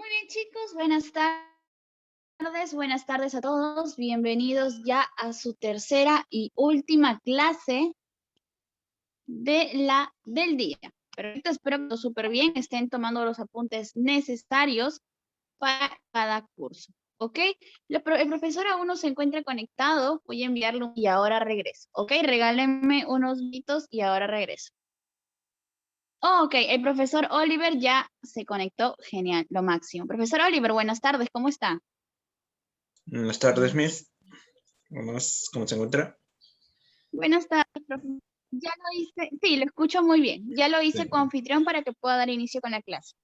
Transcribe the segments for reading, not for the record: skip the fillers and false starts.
Muy bien, chicos, buenas tardes a todos. Bienvenidos ya a su tercera y última clase del día. Perfecto, espero que todo súper bien, estén tomando los apuntes necesarios para cada curso. ¿Ok? El profesor aún no se encuentra conectado. Voy a enviarle y ahora regreso. ¿Ok? Regálenme unos minutos y ahora regreso. Ok, el profesor Oliver ya se conectó. Genial, lo máximo. Profesor Oliver, buenas tardes, ¿cómo está? Buenas tardes, Miss. ¿Cómo se encuentra? Buenas tardes, profe. Ya lo hice, sí, lo escucho muy bien. Ya lo hice Sí. con anfitrión para que pueda dar inicio con la clase.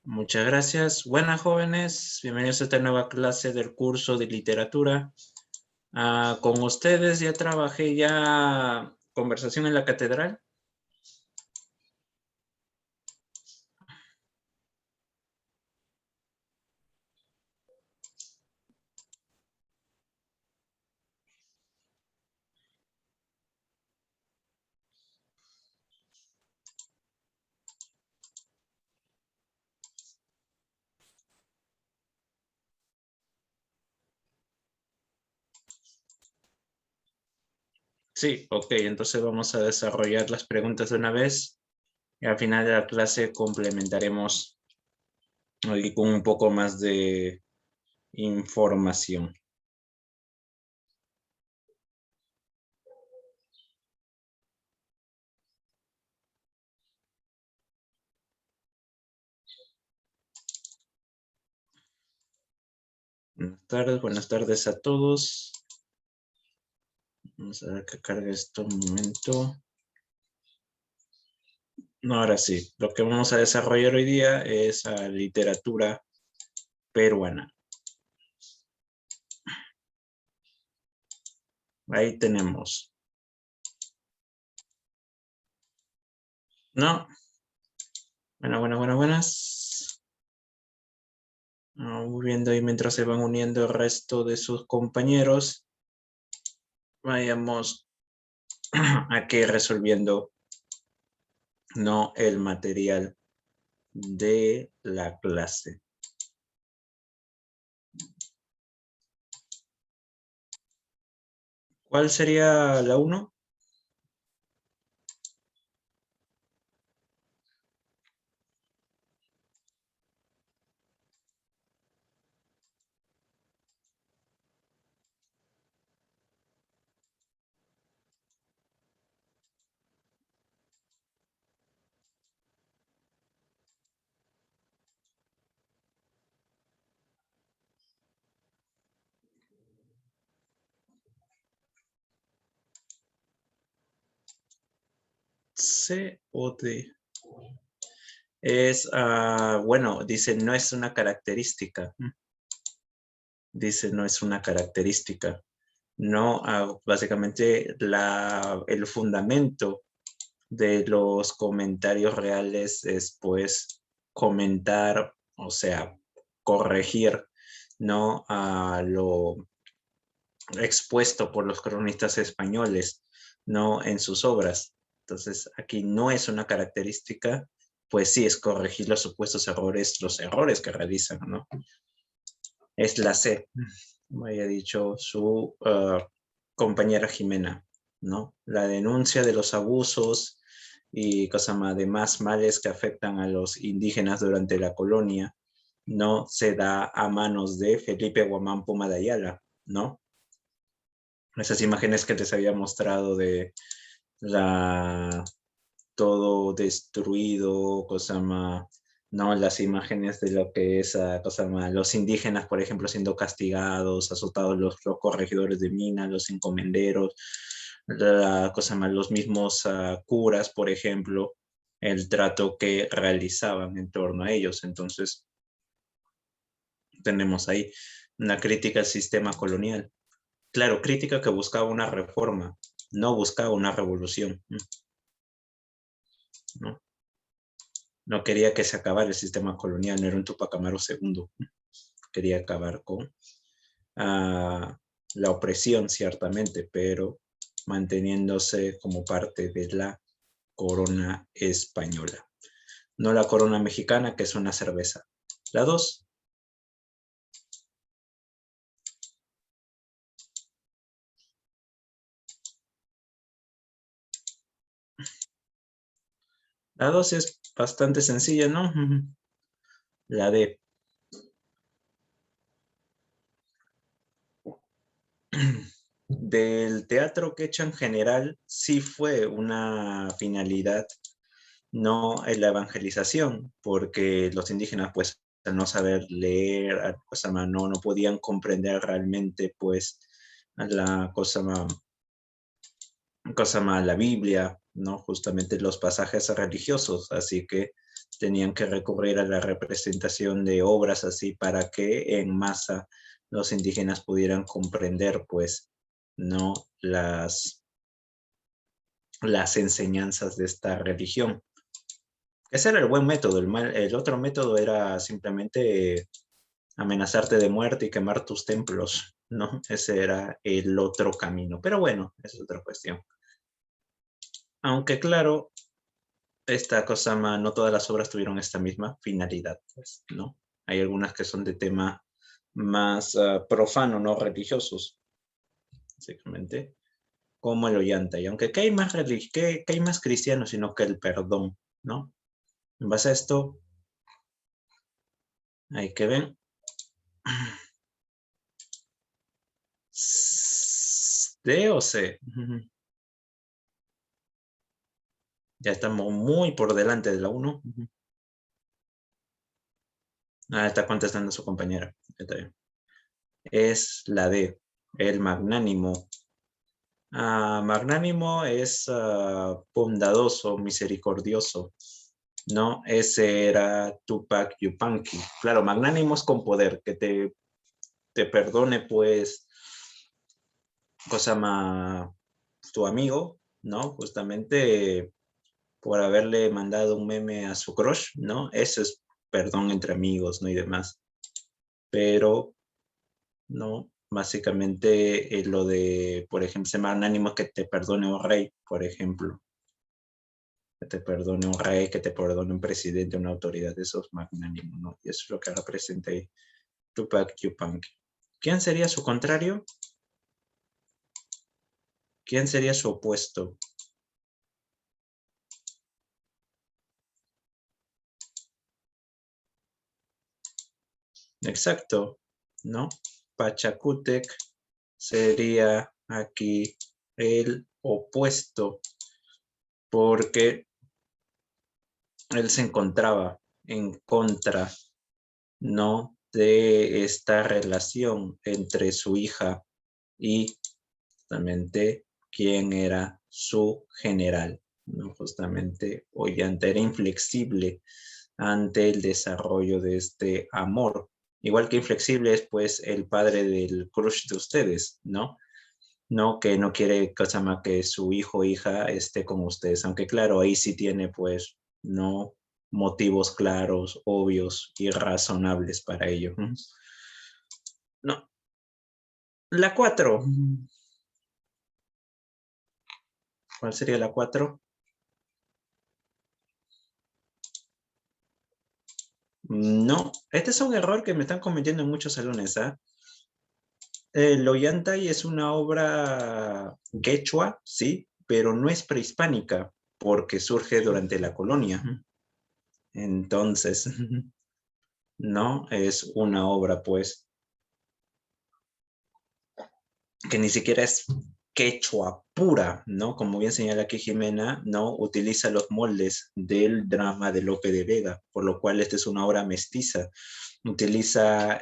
Muchas gracias. Buenas, jóvenes. Bienvenidos a esta nueva clase del curso de literatura. Con ustedes ya trabajé conversación en la catedral. Sí, ok. Entonces vamos a desarrollar las preguntas de una vez. Y al final de la clase complementaremos ahí con un poco más de información. Buenas tardes a todos. Vamos a ver que cargue esto un momento. No, ahora sí, lo que vamos a desarrollar hoy día es literatura peruana. Ahí tenemos. ¿No? Buenas. Vamos viendo ahí mientras se van uniendo el resto de sus compañeros. Vayamos aquí resolviendo, ¿no?, el material de la clase. ¿Cuál sería la 1? C o D. Es, bueno, dice no es una característica. Dice no es una característica. No, básicamente el fundamento de los comentarios reales es pues comentar, o sea, corregir, ¿no?, a lo expuesto por los cronistas españoles, ¿no?, en sus obras. Entonces, aquí no es una característica, pues sí es corregir los supuestos errores, los errores que realizan, ¿no? Es la C, como había dicho su compañera Jimena, ¿no? La denuncia de los abusos y demás males que afectan a los indígenas durante la colonia no se da a manos de Felipe Guamán Poma de Ayala, ¿no? Esas imágenes que les había mostrado de todo destruido, ¿no? Las imágenes de lo que es, los indígenas, por ejemplo, siendo castigados, azotados los corregidores de mina, los encomenderos, los mismos curas, por ejemplo, el trato que realizaban en torno a ellos. Entonces, tenemos ahí una crítica al sistema colonial. Claro, crítica que buscaba una reforma, no buscaba una revolución, ¿no? No quería que se acabara el sistema colonial, no era un Tupac Amaru II. Quería acabar con la opresión, ciertamente, pero manteniéndose como parte de la corona española. no la Corona Mexicana, que es una cerveza. La 2. La 2 es bastante sencilla, ¿no? La D. Del teatro quechua en general, sí fue una finalidad, no en la evangelización, porque los indígenas, pues, al no saber leer, pues, no podían comprender realmente, pues, la Biblia, ¿no? Justamente los pasajes religiosos, así que tenían que recurrir a la representación de obras así para que en masa los indígenas pudieran comprender, pues, ¿no? Las enseñanzas de esta religión. Ese era el buen método. El otro método era simplemente amenazarte de muerte y quemar tus templos, ¿no? Ese era el otro camino. Pero bueno, esa es otra cuestión. Aunque claro, esta cosa, no todas las obras tuvieron esta misma finalidad, pues, ¿no? Hay algunas que son de tema más profano, no religiosos, básicamente, como el Ollantay. Aunque ¿qué hay más cristiano sino que el perdón, ¿no? En base a esto, hay que ver. ¿D o C? Ya estamos muy por delante de la 1. Está contestando su compañera. Está bien. Es la D, el magnánimo. Magnánimo es bondadoso, misericordioso, ¿no? Ese era Tupac Yupanqui. Claro, magnánimo es con poder, que te perdone, pues, cosa más tu amigo, ¿no? Justamente por haberle mandado un meme a su crush, ¿no? Eso es perdón entre amigos, ¿no? Y demás. Pero, ¿no? Básicamente lo de, por ejemplo, ser magnánimo que te perdone un rey, por ejemplo. Que te perdone un rey, que te perdone un presidente, una autoridad, eso es magnánimo, ¿no? Y eso es lo que representa ahí Tupac Yupanqui. ¿Quién sería su contrario? ¿Quién sería su opuesto? Exacto, ¿no? Pachacútec sería aquí el opuesto, porque él se encontraba en contra, ¿no? De esta relación entre su hija y justamente quién era su general, ¿no? Justamente Ollanta era inflexible ante el desarrollo de este amor. Igual que inflexible es pues el padre del crush de ustedes, ¿no? No, que no quiere cosa más que su hijo o hija esté con ustedes, aunque claro, ahí sí tiene pues, no motivos claros, obvios y razonables para ello. No. La 4. ¿Cuál sería la 4? No, este es un error que me están cometiendo en muchos salones, ¿ah? El Ollantay es una obra quechua, sí, pero no es prehispánica, porque surge durante la colonia. Entonces, no es una obra, pues, que ni siquiera es quechua pura, ¿no? Como bien señala aquí Jimena, no utiliza los moldes del drama de Lope de Vega, por lo cual esta es una obra mestiza. Utiliza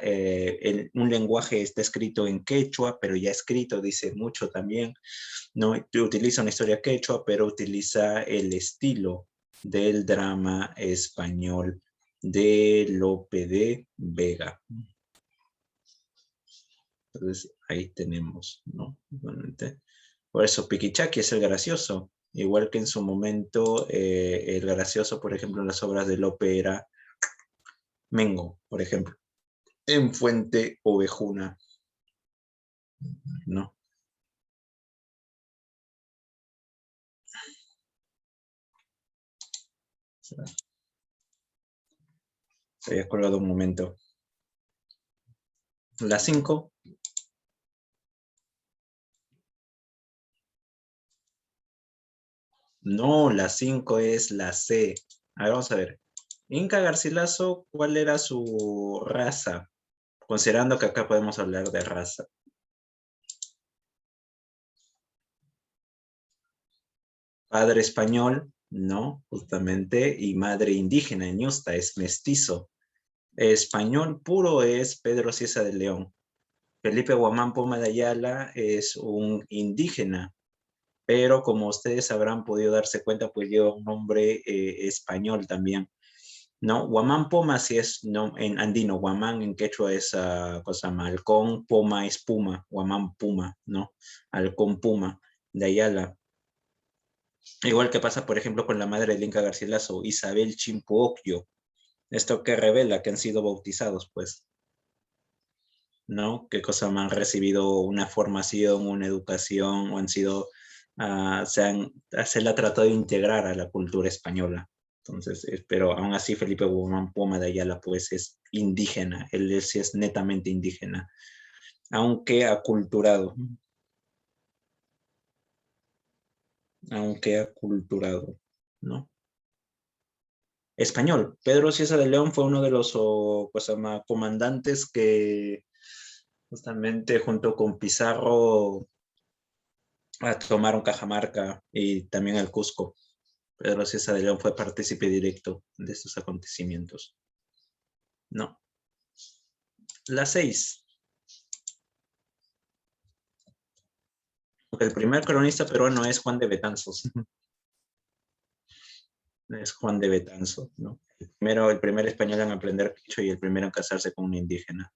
un lenguaje, está escrito en quechua, pero ya escrito dice mucho también, ¿no? Utiliza una historia quechua, pero utiliza el estilo del drama español de Lope de Vega. Entonces ahí tenemos, ¿no? Por eso Piquichaki es el gracioso, igual que en su momento el gracioso, por ejemplo, en las obras de Lope era Mengo, por ejemplo, en Fuente Ovejuna, ¿no? Se había colgado un momento. La 5. No, la 5 es la C. A ver, vamos a ver. Inca Garcilaso, ¿cuál era su raza? Considerando que acá podemos hablar de raza. Padre español, no, justamente, y madre indígena, ñusta, es mestizo. Español puro es Pedro Cieza de León. Felipe Guamán Poma de Ayala es un indígena, pero como ustedes habrán podido darse cuenta, pues lleva un nombre español también, ¿no? Guamán Poma sí es no, en andino, Guamán en quechua es cosa más, halcón, Poma es puma, Guamán Puma, ¿no? Halcón Puma de Ayala. Igual que pasa, por ejemplo, con la madre del Inca Garcilaso, Isabel Chimpoocllo. Esto que revela que han sido bautizados, pues, ¿no? ¿Qué cosa más han recibido una formación, una educación, o han sido, se la ha tratado de integrar a la cultura española? Entonces, pero aún así Felipe Guzmán Poma de Ayala, pues, es indígena, él sí es netamente indígena, aunque aculturado, ¿no? Español. Pedro Cieza de León fue uno de los comandantes que justamente junto con Pizarro tomaron Cajamarca y también el Cusco. Pedro Cieza de León fue partícipe directo de estos acontecimientos. No. La 6. El primer cronista peruano es Juan de Betanzos. Es Juan de Betanzos, ¿no? El primer español en aprender quechua y el primero en casarse con un indígena.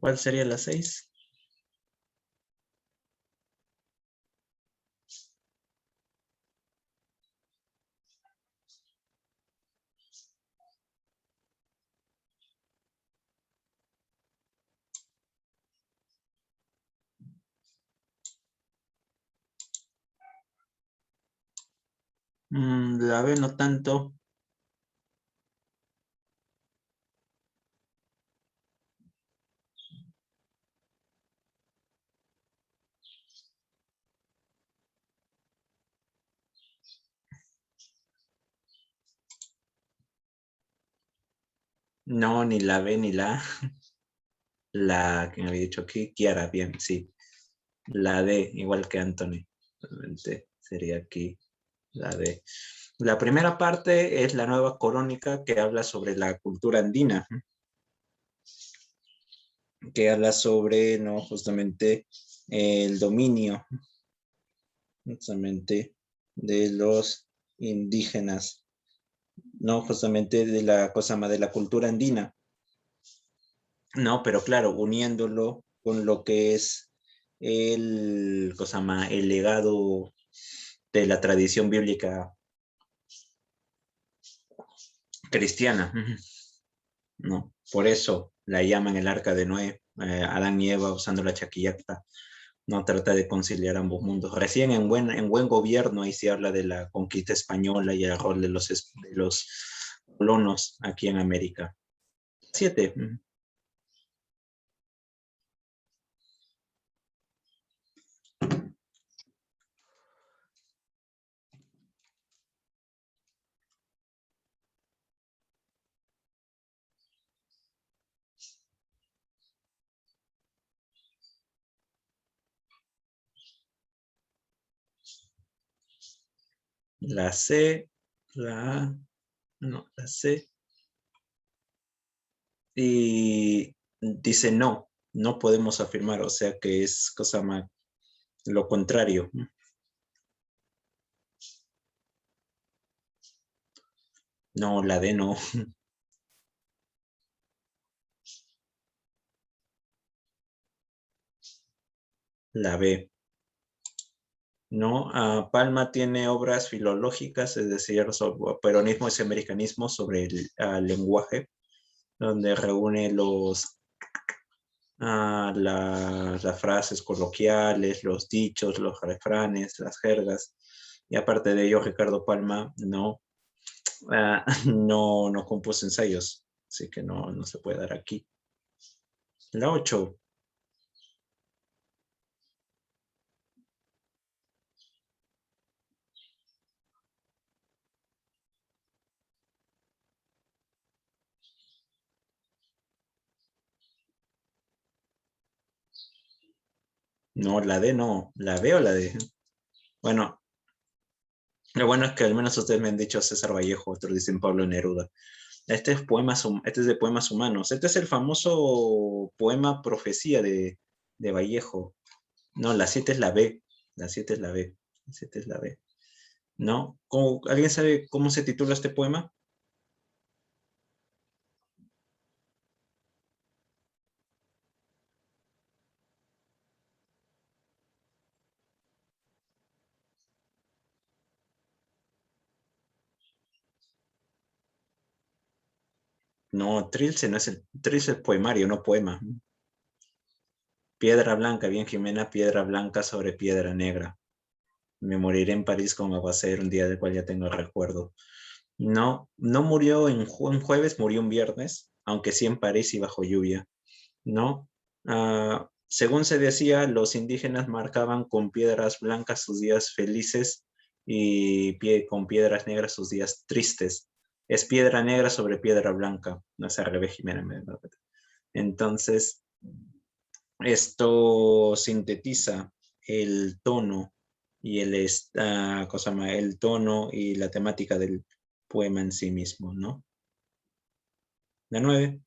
¿Cuál sería la 6? La B no tanto. No, ni la B ni la A. La que me había dicho aquí, Kiara, bien, sí. La D, igual que Anthony. Realmente sería aquí la D. La primera parte es la nueva crónica que habla sobre la cultura andina, que habla sobre, ¿no? Justamente el dominio, justamente de los indígenas, ¿no? Justamente de la cosa más de la cultura andina, ¿no? Pero claro, uniéndolo con lo que es el legado de la tradición bíblica cristiana, ¿no? Por eso la llaman el arca de Noé, Adán y Eva usando la chaquillata, no trata de conciliar ambos mundos. Recién en buen gobierno ahí se habla de la conquista española y el rol de los colonos aquí en América. 7. La C, la A, no, la C. Y dice no, no podemos afirmar, o sea que es cosa más, lo contrario. No, la D no. La B. No, Palma tiene obras filológicas, es decir, sobre peronismo y americanismo sobre el lenguaje, donde reúne las frases coloquiales, los dichos, los refranes, las jergas. Y aparte de ello, Ricardo Palma no compuso ensayos, así que no se puede dar aquí. La 8. No, la D no. ¿La B o la D? Bueno, lo bueno es que al menos ustedes me han dicho César Vallejo, otros dicen Pablo Neruda. Este es de poemas humanos. Este es el famoso poema Profecía de Vallejo. No, la 7 es la B. La 7 es la B. La 7 es la B. ¿No? ¿Alguien sabe cómo se titula este poema? No, Trilce no es Trilce es poemario, no poema. Piedra blanca, bien Jimena, piedra blanca sobre piedra negra. Me moriré en París con aguacero, un día del cual ya tengo recuerdo. No murió en jueves, murió un viernes, aunque sí en París y bajo lluvia. ¿No? Según se decía, los indígenas marcaban con piedras blancas sus días felices y con piedras negras sus días tristes. Es piedra negra sobre piedra blanca. No se revés, Jimena. Entonces, esto sintetiza el tono y el tono y la temática del poema en sí mismo, ¿no? La 9.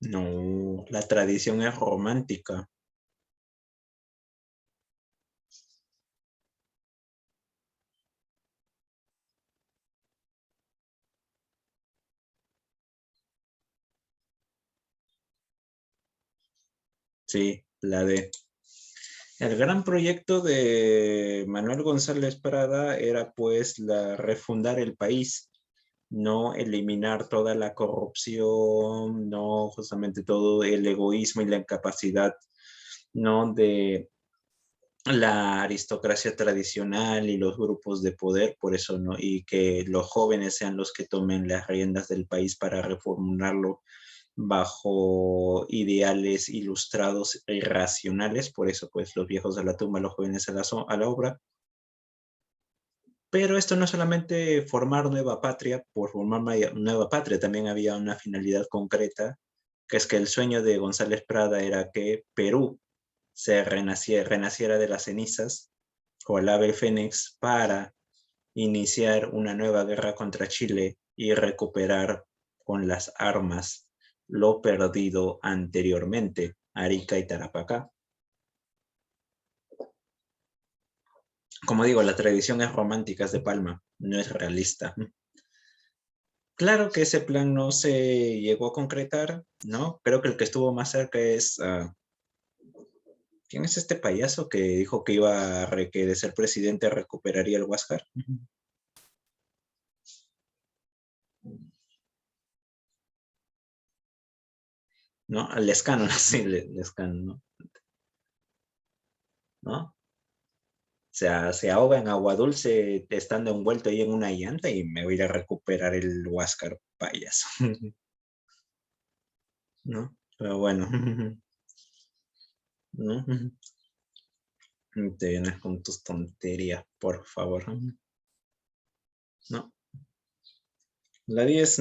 No, la tradición es romántica. Sí, la de. El gran proyecto de Manuel González Prada era pues refundar el país, no eliminar toda la corrupción, no justamente todo el egoísmo y la incapacidad, no de la aristocracia tradicional y los grupos de poder, por eso no, y que los jóvenes sean los que tomen las riendas del país para reformularlo bajo ideales ilustrados e irracionales, por eso pues los viejos a la tumba, los jóvenes a la obra. Pero esto no es solamente formar nueva patria, por formar nueva patria también había una finalidad concreta, que es que el sueño de González Prada era que Perú renaciera de las cenizas, o el ave fénix, para iniciar una nueva guerra contra Chile y recuperar con las armas lo perdido anteriormente, Arica y Tarapacá. Como digo, la tradición es romántica, es de Palma, no es realista. Claro que ese plan no se llegó a concretar, ¿no? Creo que el que estuvo más cerca es... ¿quién es este payaso que dijo que que de ser presidente recuperaría el Huáscar? ¿No? Lescano, sí, Lescano, ¿no? ¿no? O sea, se ahoga en agua dulce estando envuelto ahí en una llanta y me voy a ir a recuperar el Huáscar payaso. ¿No? Pero bueno. ¿No? Te vienes con tus tonterías, por favor. No. La 10.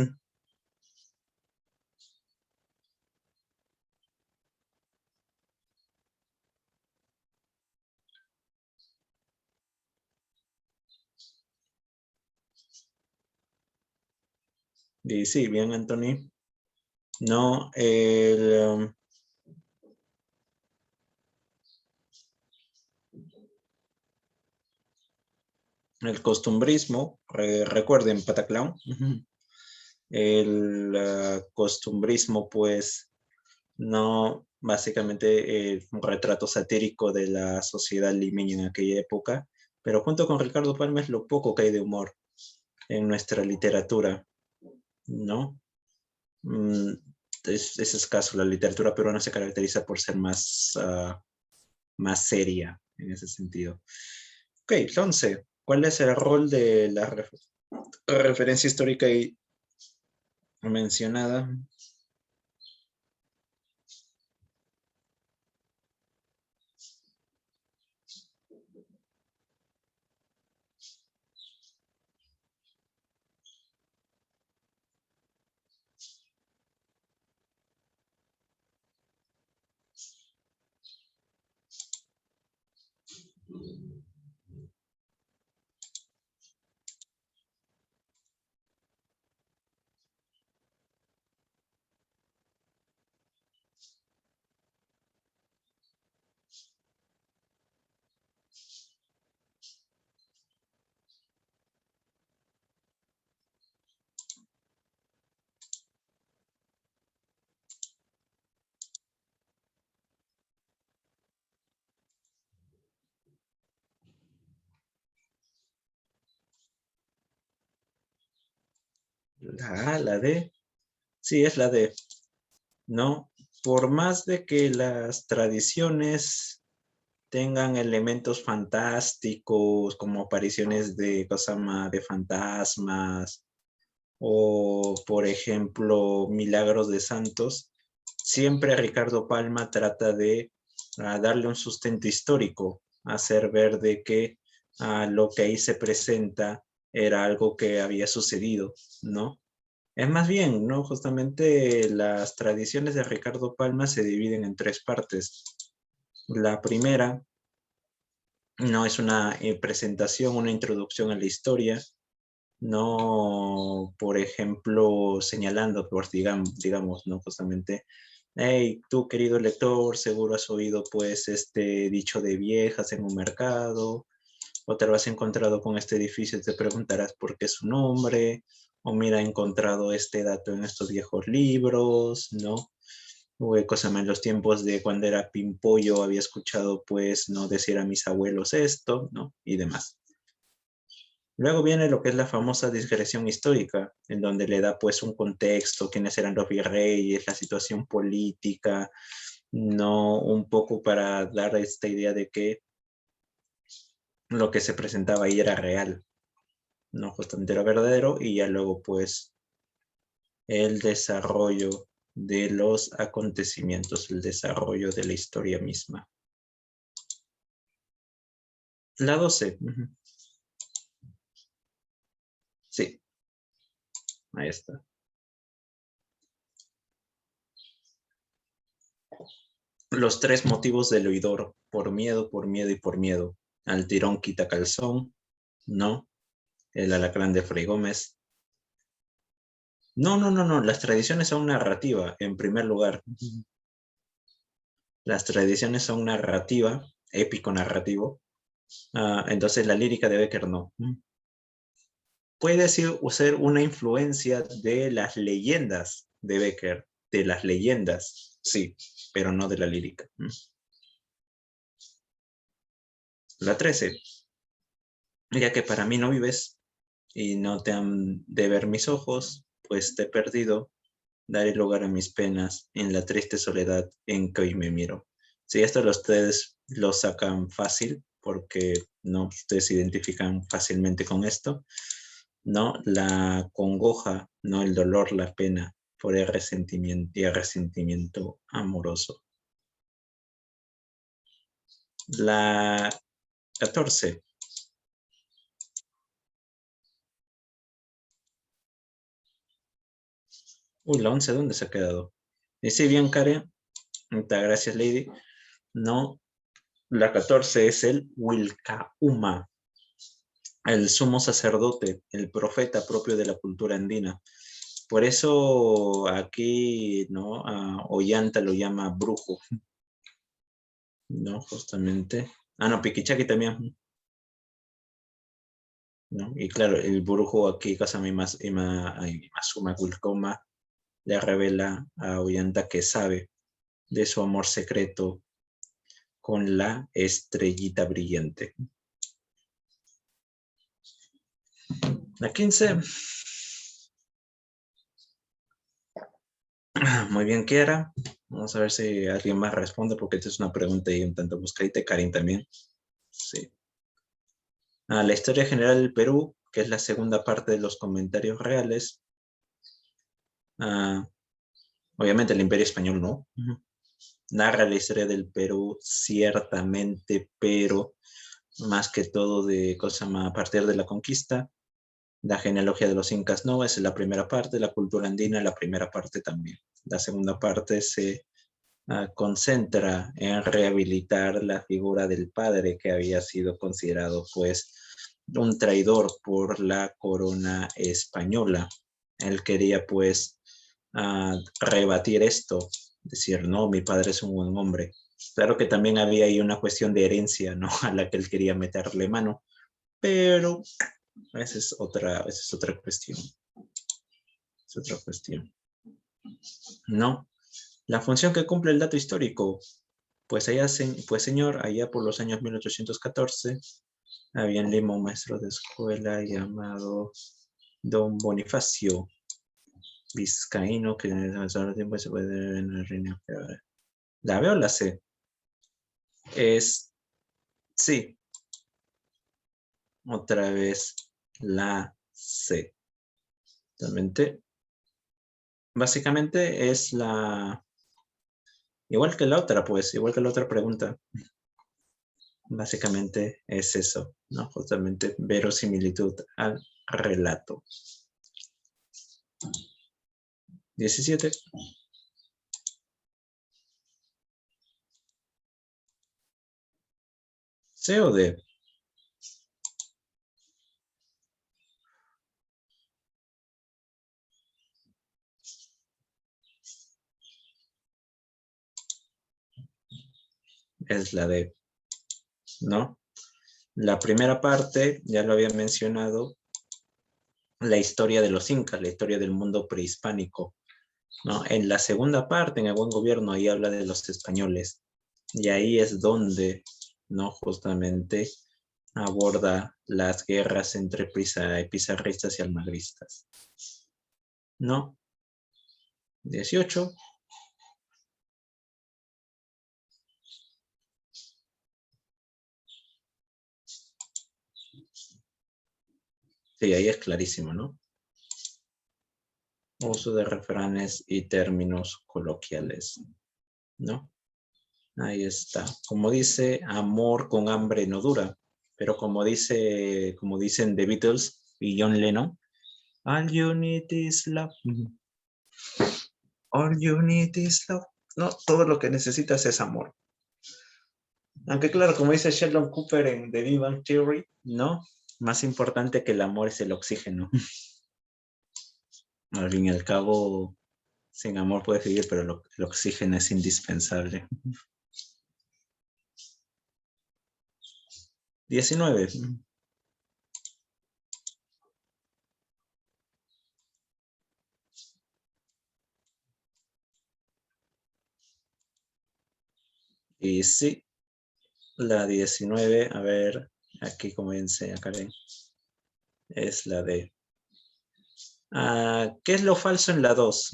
Y sí, bien, Anthony. No, el costumbrismo, recuerden, Pataclown. El costumbrismo, pues, no, básicamente un retrato satírico de la sociedad limeña en aquella época, pero junto con Ricardo Palma es lo poco que hay de humor en nuestra literatura, ¿no? Mm, es escaso, la literatura peruana se caracteriza por ser más, más seria en ese sentido. Ok, entonces, ¿cuál es el rol de la referencia histórica y mencionada? La D. Sí, es la D. No, por más de que las tradiciones tengan elementos fantásticos como apariciones de Kosama de fantasmas o por ejemplo milagros de santos, siempre Ricardo Palma trata de darle un sustento histórico, hacer ver de que lo que ahí se presenta era algo que había sucedido, ¿no? Es más bien, ¿no? Justamente las tradiciones de Ricardo Palma se dividen en tres partes. La primera, no es una presentación, una introducción a la historia, no, por ejemplo, señalando, pues, digamos, ¿no? Justamente, hey, tú querido lector, seguro has oído pues este dicho de viejas en un mercado, o te lo has encontrado con este edificio y te preguntarás por qué es su nombre, o mira, he encontrado este dato en estos viejos libros, ¿no? O cosa en los tiempos de cuando era pimpollo había escuchado, pues, no decir a mis abuelos esto, ¿no? Y demás. Luego viene lo que es la famosa digresión histórica, en donde le da pues un contexto, quiénes eran los virreyes, la situación política, no un poco para dar esta idea de que lo que se presentaba ahí era real, no justamente era verdadero, y ya luego pues el desarrollo de los acontecimientos, el desarrollo de la historia misma. La 12. Sí, ahí está. Los tres motivos del oidor, por miedo y por miedo. Al tirón quita calzón, no. El alacrán de Fray Gómez. No. Las tradiciones son narrativa, en primer lugar. Las tradiciones son narrativa, épico narrativo. Entonces la lírica de Becker no. Puede ser una influencia de las leyendas de Becker, de las leyendas, sí, pero no de la lírica. La 13. Ya que para mí no vives y no te han de ver mis ojos, pues te he perdido, daré lugar a mis penas en la triste soledad en que hoy me miro. Si esto lo ustedes lo sacan fácil porque no ustedes se identifican fácilmente con esto, ¿no? La congoja, ¿no? El dolor, la pena por el resentimiento y el resentimiento amoroso. La 14. Uy, la 11, ¿dónde se ha quedado? Dice bien, Karen. Muchas gracias, Lady. No, la 14 es el Wilcauma, el sumo sacerdote, el profeta propio de la cultura andina. Por eso aquí, ¿no? Ollanta lo llama brujo, ¿no? Justamente. No, Piquichaki también, ¿no? Y claro, el brujo aquí, Kasami Masuma Wilcoma, le revela a Ollanta que sabe de su amor secreto con la estrellita brillante. La 15. Muy bien, Kiara. Vamos a ver si alguien más responde porque esta es una pregunta y un tanto buscadita. Karin también. Sí. La historia general del Perú, que es la segunda parte de los comentarios reales. Obviamente el Imperio Español no. Narra la historia del Perú ciertamente, pero más que todo de cosas a partir de la conquista. La genealogía de los incas no, esa es la primera parte. La cultura andina, la primera parte también. La segunda parte se concentra en rehabilitar la figura del padre que había sido considerado pues un traidor por la corona española. Él quería pues rebatir esto, decir, no, mi padre es un buen hombre. Claro que también había ahí una cuestión de herencia, ¿no? A la que él quería meterle mano, pero esa es otra cuestión. Es otra cuestión. No, la función que cumple el dato histórico, pues señor, allá por los años 1814, había en Lima un maestro de escuela llamado Don Bonifacio Vizcaíno, que en el tiempo se puede ver en la reina. ¿La veo o la sé? Es, sí, otra vez la C. Básicamente es igual que la otra, pues, igual que la otra pregunta. Básicamente es eso, ¿no? Justamente verosimilitud al relato. 17. ¿C o D? Es la D, ¿no? La primera parte, ya lo había mencionado, la historia de los incas, la historia del mundo prehispánico, ¿no? En la segunda parte, en el buen gobierno, ahí habla de los españoles. Y ahí es donde, ¿no? Justamente aborda las guerras entre pizarristas y almagristas. ¿No? 18. Sí, ahí es clarísimo, ¿no? Uso de refranes y términos coloquiales, ¿no? Ahí está. Como dice, amor con hambre no dura. Pero como dicen The Beatles y John Lennon, all you need is love. All you need is love. No, todo lo que necesitas es amor. Aunque claro, como dice Sheldon Cooper en The Big Bang Theory, ¿no? Más importante que el amor es el oxígeno. Al fin y al cabo, sin amor puedes vivir, pero el oxígeno es indispensable. 19. Y sí, la 19, a ver, aquí como enseña Karen, es la D. ¿Qué es lo falso en la 2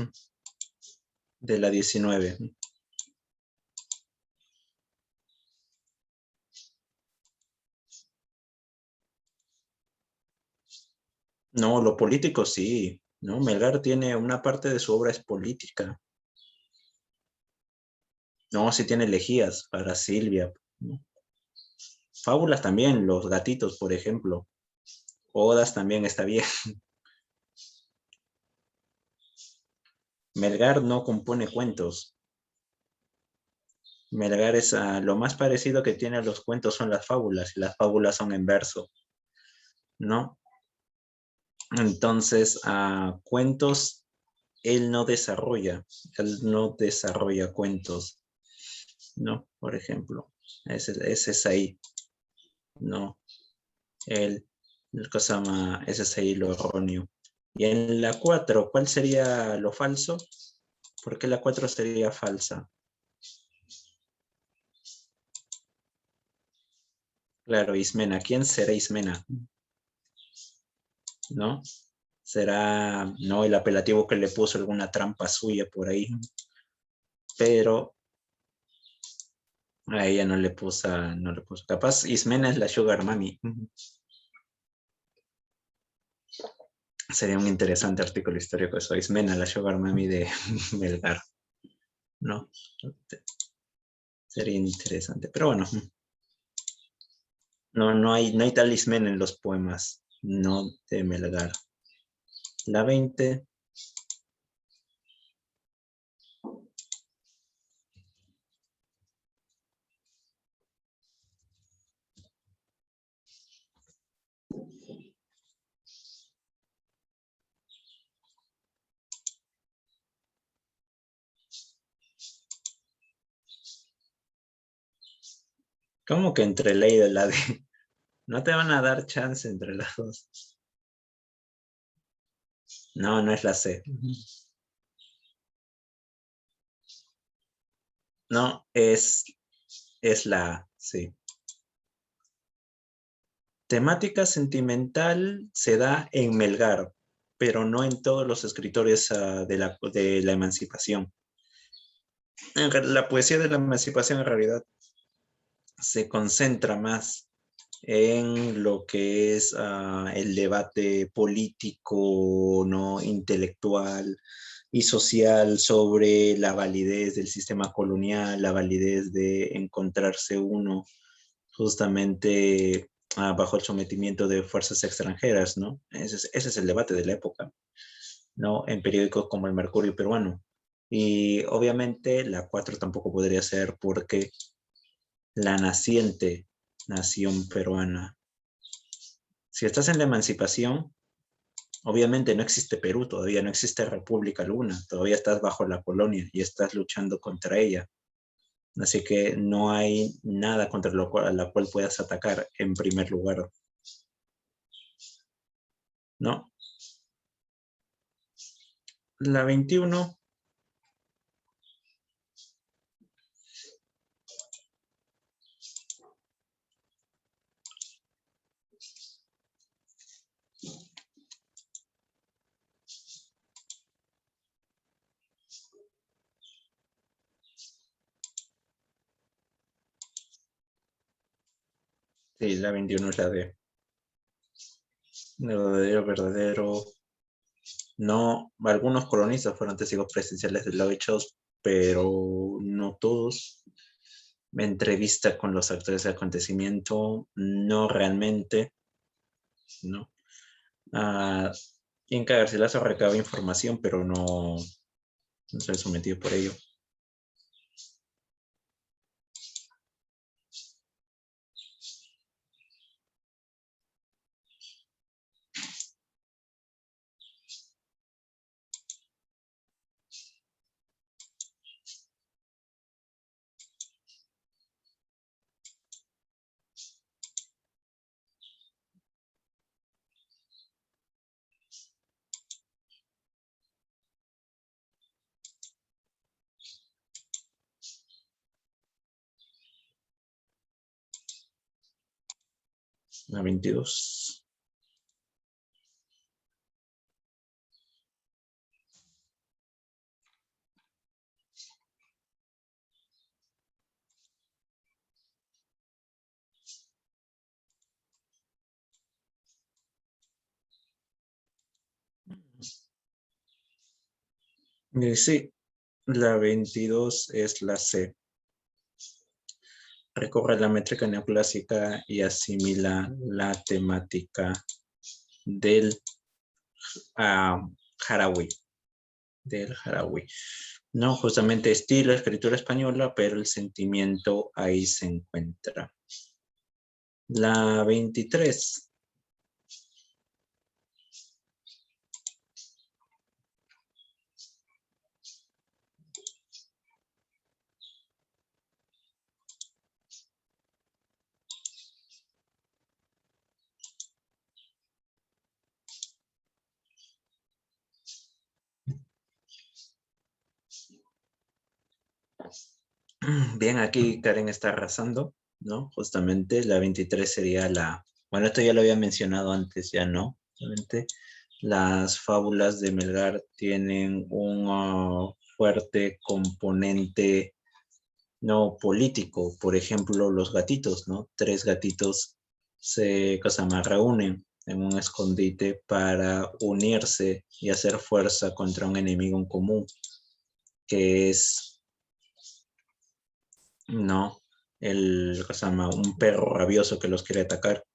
de la 19? No, lo político sí. No, Melgar tiene una parte de su obra es política. No, sí tiene elegías para Silvia, ¿no? Fábulas también, los gatitos, por ejemplo. Odas también está bien. Melgar no compone cuentos. Melgar es lo más parecido que tiene a los cuentos son las fábulas, y las fábulas son en verso, ¿no? Entonces, cuentos, él no desarrolla cuentos, ¿no? Por ejemplo, ese es ahí, ¿no? Él, ese es ahí lo erróneo. Y en la 4, ¿cuál sería lo falso? ¿Por qué la 4 sería falsa? Claro, Ismena. ¿Quién será Ismena? ¿No? Será, no, el apelativo que le puso alguna trampa suya por ahí. Pero a ella no le puso. Capaz Ismena es la Sugar Mami. Sería un interesante artículo histórico eso. Ismena, la Sugar Mami de Melgar. ¿No? Sería interesante. Pero bueno, no hay tal Ismena en los poemas, no de Melgar. La 20. ¿Cómo que entre la y la D? No te van a dar chance entre las dos. No, no es la C. No, es la A, sí. Temática sentimental se da en Melgar, pero no en todos los escritores de la emancipación. La poesía de la emancipación en realidad se concentra más en lo que es el debate político, ¿no? Intelectual y social sobre la validez del sistema colonial, la validez de encontrarse uno justamente bajo el sometimiento de fuerzas extranjeras, ¿no? Ese es el debate de la época, ¿no? En periódicos como el Mercurio Peruano. Y obviamente la 4 tampoco podría ser porque la naciente nación peruana. Si estás en la emancipación, obviamente no existe Perú, todavía no existe república alguna, todavía estás bajo la colonia y estás luchando contra ella. Así que no hay nada contra la cual puedas atacar en primer lugar, ¿no? La 21, sí, la 21 es la de verdadero. No, algunos colonistas fueron testigos presenciales de los hechos, pero no todos. Entrevista con los actores del acontecimiento, no realmente, ¿no? Uh, Inca Garcilaso recaba información, pero no se ha sometido por ello. La 22. Sí, la 22 es la C. Recorre la métrica neoclásica y asimila la temática del Harawi. No, justamente estilo, escritura española, pero el sentimiento ahí se encuentra. La 23. Bien, aquí Karen está arrasando, ¿no? Justamente la 23 sería la... Bueno, esto ya lo había mencionado antes, ya no. Justamente las fábulas de Melgar tienen un fuerte componente no político. Por ejemplo, los gatitos, ¿no? 3 gatitos se reúnen en un escondite para unirse y hacer fuerza contra un enemigo en común, que es, ¿no? Un perro rabioso que los quiere atacar,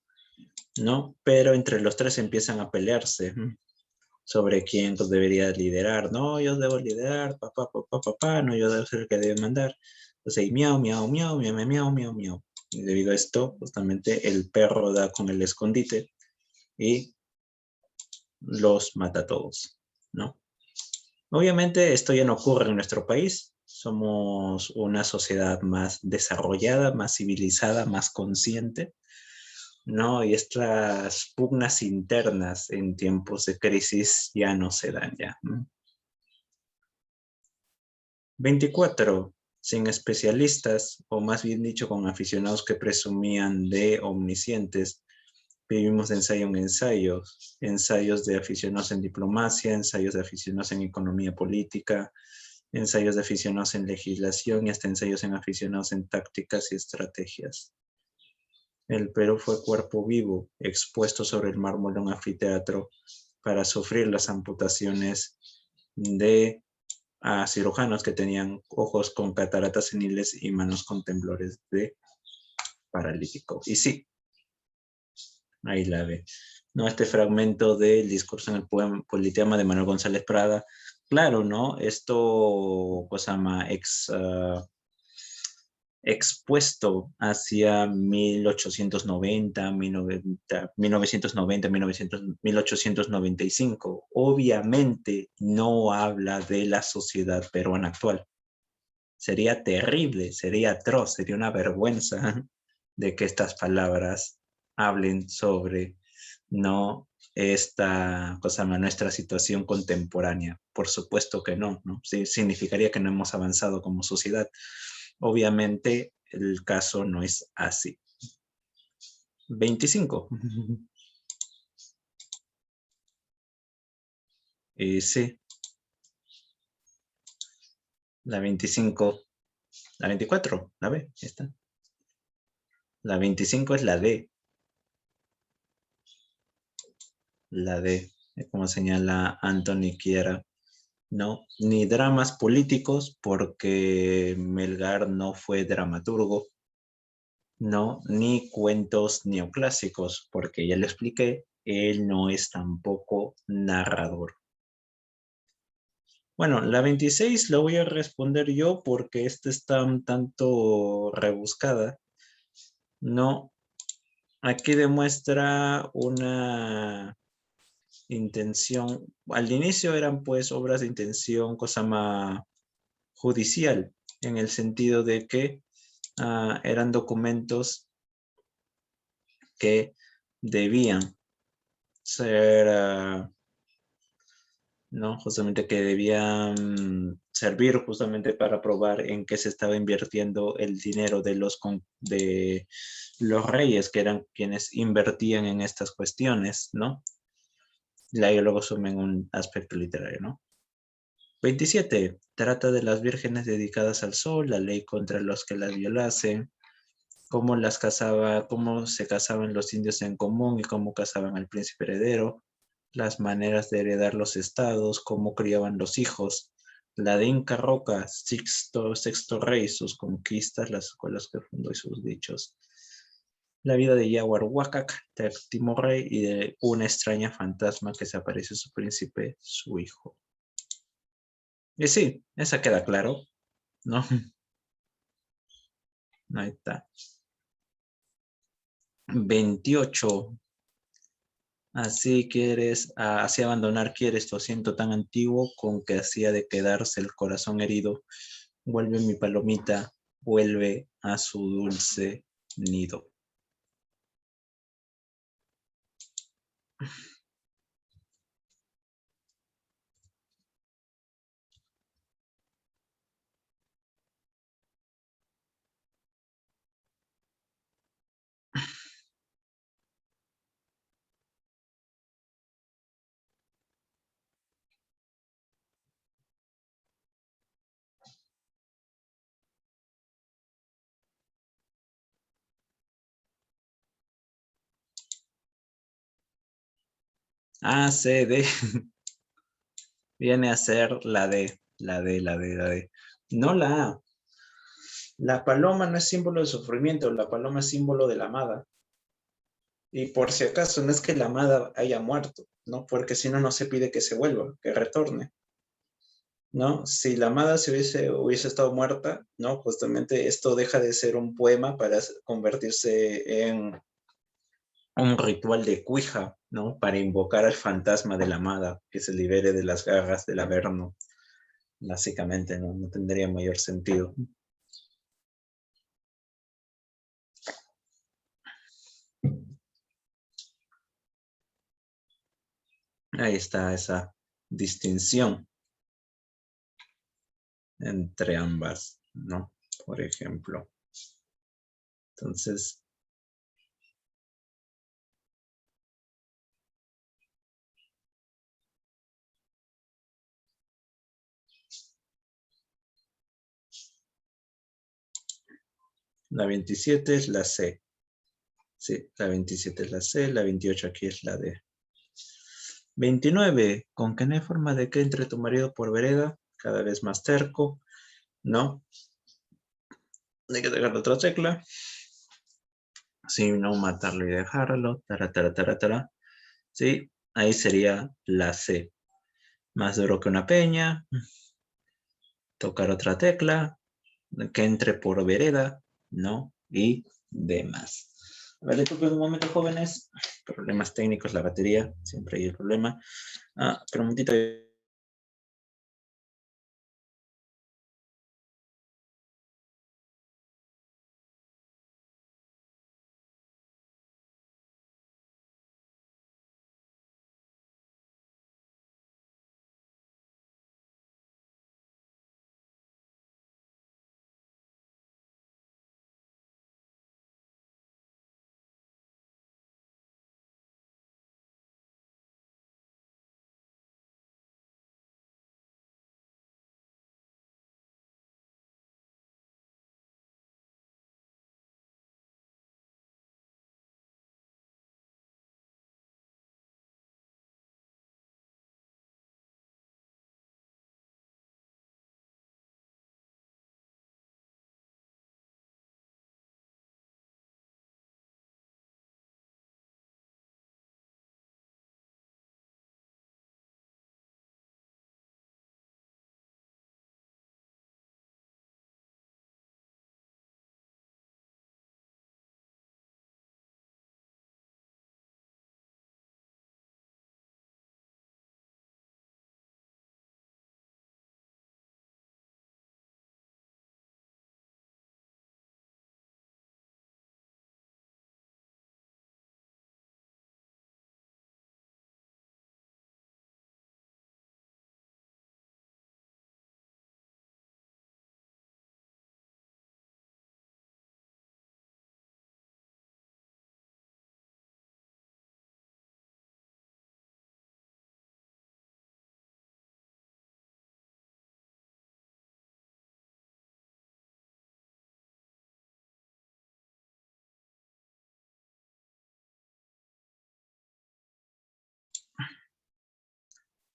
¿no? Pero entre los 3 empiezan a pelearse sobre quién debería liderar. No, yo debo liderar, papá, no, yo debo ser el que debe mandar. Entonces, y miau, miau, miau, miau, miau, miau, miau, miau. Y debido a esto, justamente el perro da con el escondite y los mata a todos, ¿no? Obviamente esto ya no ocurre en nuestro país. Somos una sociedad más desarrollada, más civilizada, más consciente, ¿no? Y estas pugnas internas en tiempos de crisis ya no se dan ya. 24. Sin especialistas, o más bien dicho, con aficionados que presumían de omniscientes, vivimos de ensayo en ensayo, ensayos de aficionados en diplomacia, ensayos de aficionados en economía política, ensayos de aficionados en legislación y hasta ensayos en aficionados en tácticas y estrategias. El Perú fue cuerpo vivo, expuesto sobre el mármol de un anfiteatro para sufrir las amputaciones de cirujanos que tenían ojos con cataratas seniles y manos con temblores de paralítico. Y sí, ahí la ve. ¿No? Este fragmento del discurso en el poema Politeama de Manuel González Prada, claro, ¿no? Esto, expuesto hacia 1890, 1990, 1895. Obviamente no habla de la sociedad peruana actual. Sería terrible, sería atroz, sería una vergüenza de que estas palabras hablen sobre no nuestra situación contemporánea. Por supuesto que no, ¿no? Sí, significaría que no hemos avanzado como sociedad. Obviamente el caso no es así. 25. Sí. La 25. La 24, la B, está. La 25 es la D. La D, como señala Anthony Quiera. No, ni dramas políticos, porque Melgar no fue dramaturgo. No, ni cuentos neoclásicos, porque ya le expliqué, él no es tampoco narrador. Bueno, la 26 la voy a responder yo porque esta está un tanto rebuscada. No, aquí demuestra una intención. Al inicio eran pues obras de intención, cosa más judicial, en el sentido de que eran documentos que debían ser, ¿no? Justamente que debían servir justamente para probar en qué se estaba invirtiendo el dinero de los reyes, que eran quienes invertían en estas cuestiones, ¿no? Y ahí luego sumen un aspecto literario, ¿no? 27. Trata de las vírgenes dedicadas al sol, la ley contra los que las violasen, cómo se casaban los indios en común y cómo casaban al príncipe heredero, las maneras de heredar los estados, cómo criaban los hijos, La de Inca Roca, sexto rey, sus conquistas, las escuelas que fundó y sus dichos. La vida de Yaguar Huacac, séptimo rey, y de una extraña fantasma que se aparece su príncipe, su hijo. Y sí, esa queda claro, ¿no? Ahí está. 28. Así abandonar quieres tu asiento tan antiguo con que hacía de quedarse el corazón herido. Vuelve mi palomita, vuelve a su dulce nido. A, C, D. Viene a ser la D, la D, la D, la D. No la A. La paloma no es símbolo de sufrimiento, la paloma es símbolo de la amada. Y por si acaso, no es que la amada haya muerto, ¿no? Porque si no, no se pide que se vuelva, que retorne, ¿no? Si la amada hubiese estado muerta, ¿no? Justamente esto deja de ser un poema para convertirse en un ritual de cuija, ¿no? Para invocar al fantasma de la amada, que se libere de las garras del Averno. Básicamente, ¿no? No tendría mayor sentido. Ahí está esa distinción entre ambas, ¿no? Por ejemplo. Entonces, la 27 es la C. Sí, la 27 es la C, la 28 aquí es la D. 29, con que no hay forma de que entre tu marido por vereda, cada vez más terco, ¿no? Hay que dejar otra tecla. Si no, matarlo y dejarlo, tara. Sí, ahí sería la C. Más duro que una peña, tocar otra tecla, que entre por vereda, ¿no? Y demás. A ver, disculpen un momento, jóvenes. Problemas técnicos, la batería, siempre hay el problema. Pero un momentito.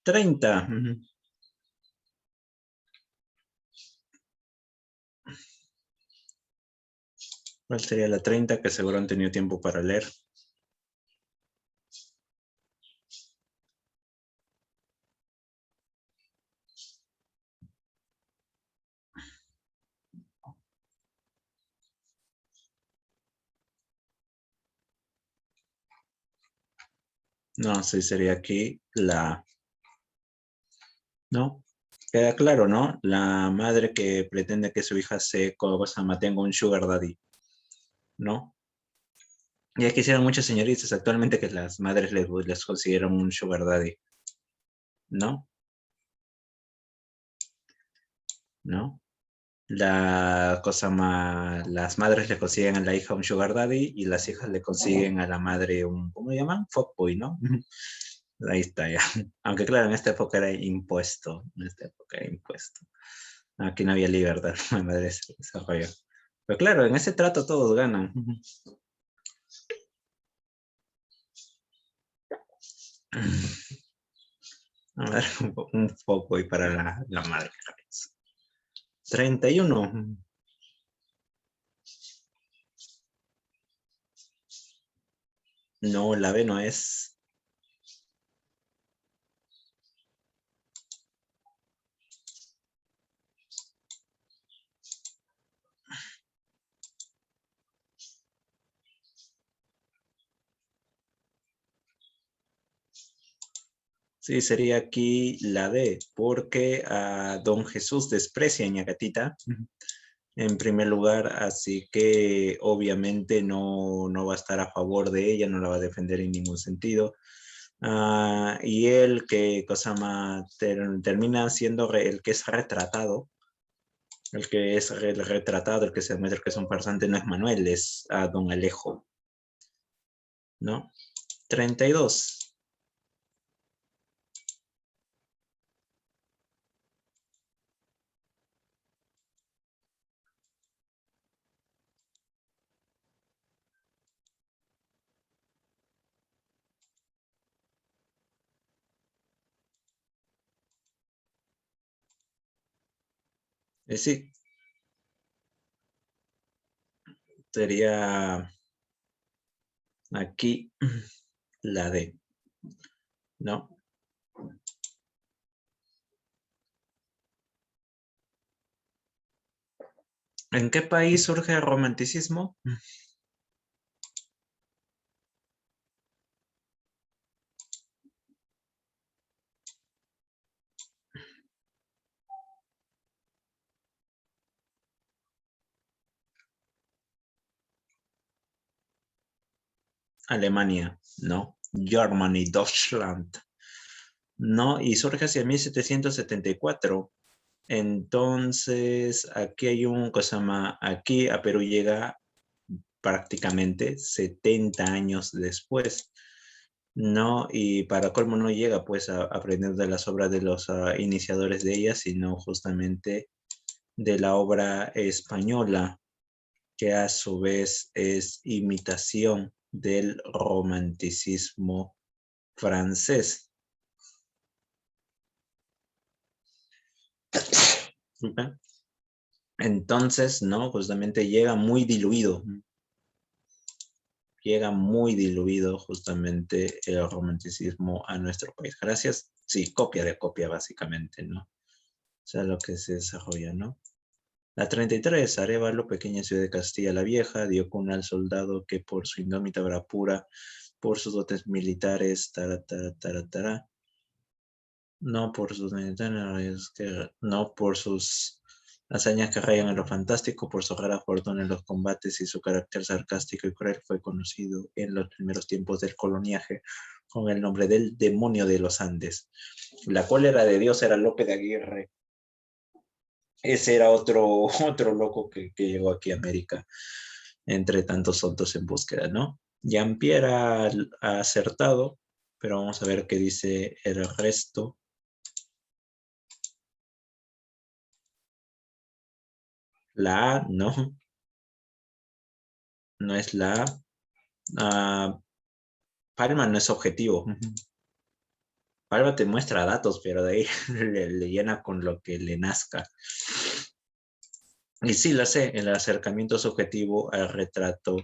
30. ¿Cuál sería la 30? Que seguro han tenido tiempo para leer. No, sí sería aquí la... ¿No? Queda claro, ¿no? La madre que pretende que su hija tenga un sugar daddy, ¿no? Ya quisieran muchas señoritas actualmente que las madres les consiguieran un sugar daddy, ¿no? ¿No? Las madres le consiguen a la hija un sugar daddy y las hijas le consiguen a la madre un, ¿cómo le llaman? Fuckboy, ¿no? Ahí está ya. Aunque claro, en esta época era impuesto. En esta época era impuesto. Aquí no había libertad. Mi madre se desarrolló. Pero claro, en ese trato todos ganan. A ver, un fuckboy para la madre. 31. No, la B no es. Sí, sería aquí la D, porque a don Jesús desprecia a Ñacatita, en primer lugar, así que obviamente no va a estar a favor de ella, no la va a defender en ningún sentido. Y él que cosa más termina siendo el que es retratado, el que es el retratado, el que se demuestra que es un farsante, no es Manuel, es a don Alejo, ¿no? 32. Sí, sería aquí la D, ¿no? ¿En qué país surge el romanticismo? Alemania, ¿no? Germany, Deutschland, ¿no? Y surge hacia 1774. Entonces, aquí hay un cosa más, aquí a Perú llega prácticamente 70 años después, ¿no? Y para colmo no llega pues a aprender de las obras de los iniciadores de ella, sino justamente de la obra española, que a su vez es imitación del romanticismo francés. Entonces, ¿no? Justamente llega muy diluido justamente el romanticismo a nuestro país. Gracias, sí, copia de copia básicamente, ¿no? O sea, lo que se desarrolla, ¿no? La 33, Arévalo, pequeña ciudad de Castilla la Vieja, dio cuna al soldado que por su indómita bravura, por sus dotes militares, no por sus militares, no por sus hazañas que rayan en lo fantástico, por su rara fortuna en los combates y su carácter sarcástico y cruel, fue conocido en los primeros tiempos del coloniaje con el nombre del demonio de los Andes. La cólera de Dios era Lope de Aguirre. Ese era otro loco que llegó aquí a América, entre tantos soltos en búsqueda, ¿no? Jean-Pierre ha acertado, pero vamos a ver qué dice el resto. La A, no. No es la A. Palma no es objetivo. Palma te muestra datos, pero de ahí le llena con lo que le nazca. Y sí la sé, el acercamiento subjetivo al retrato,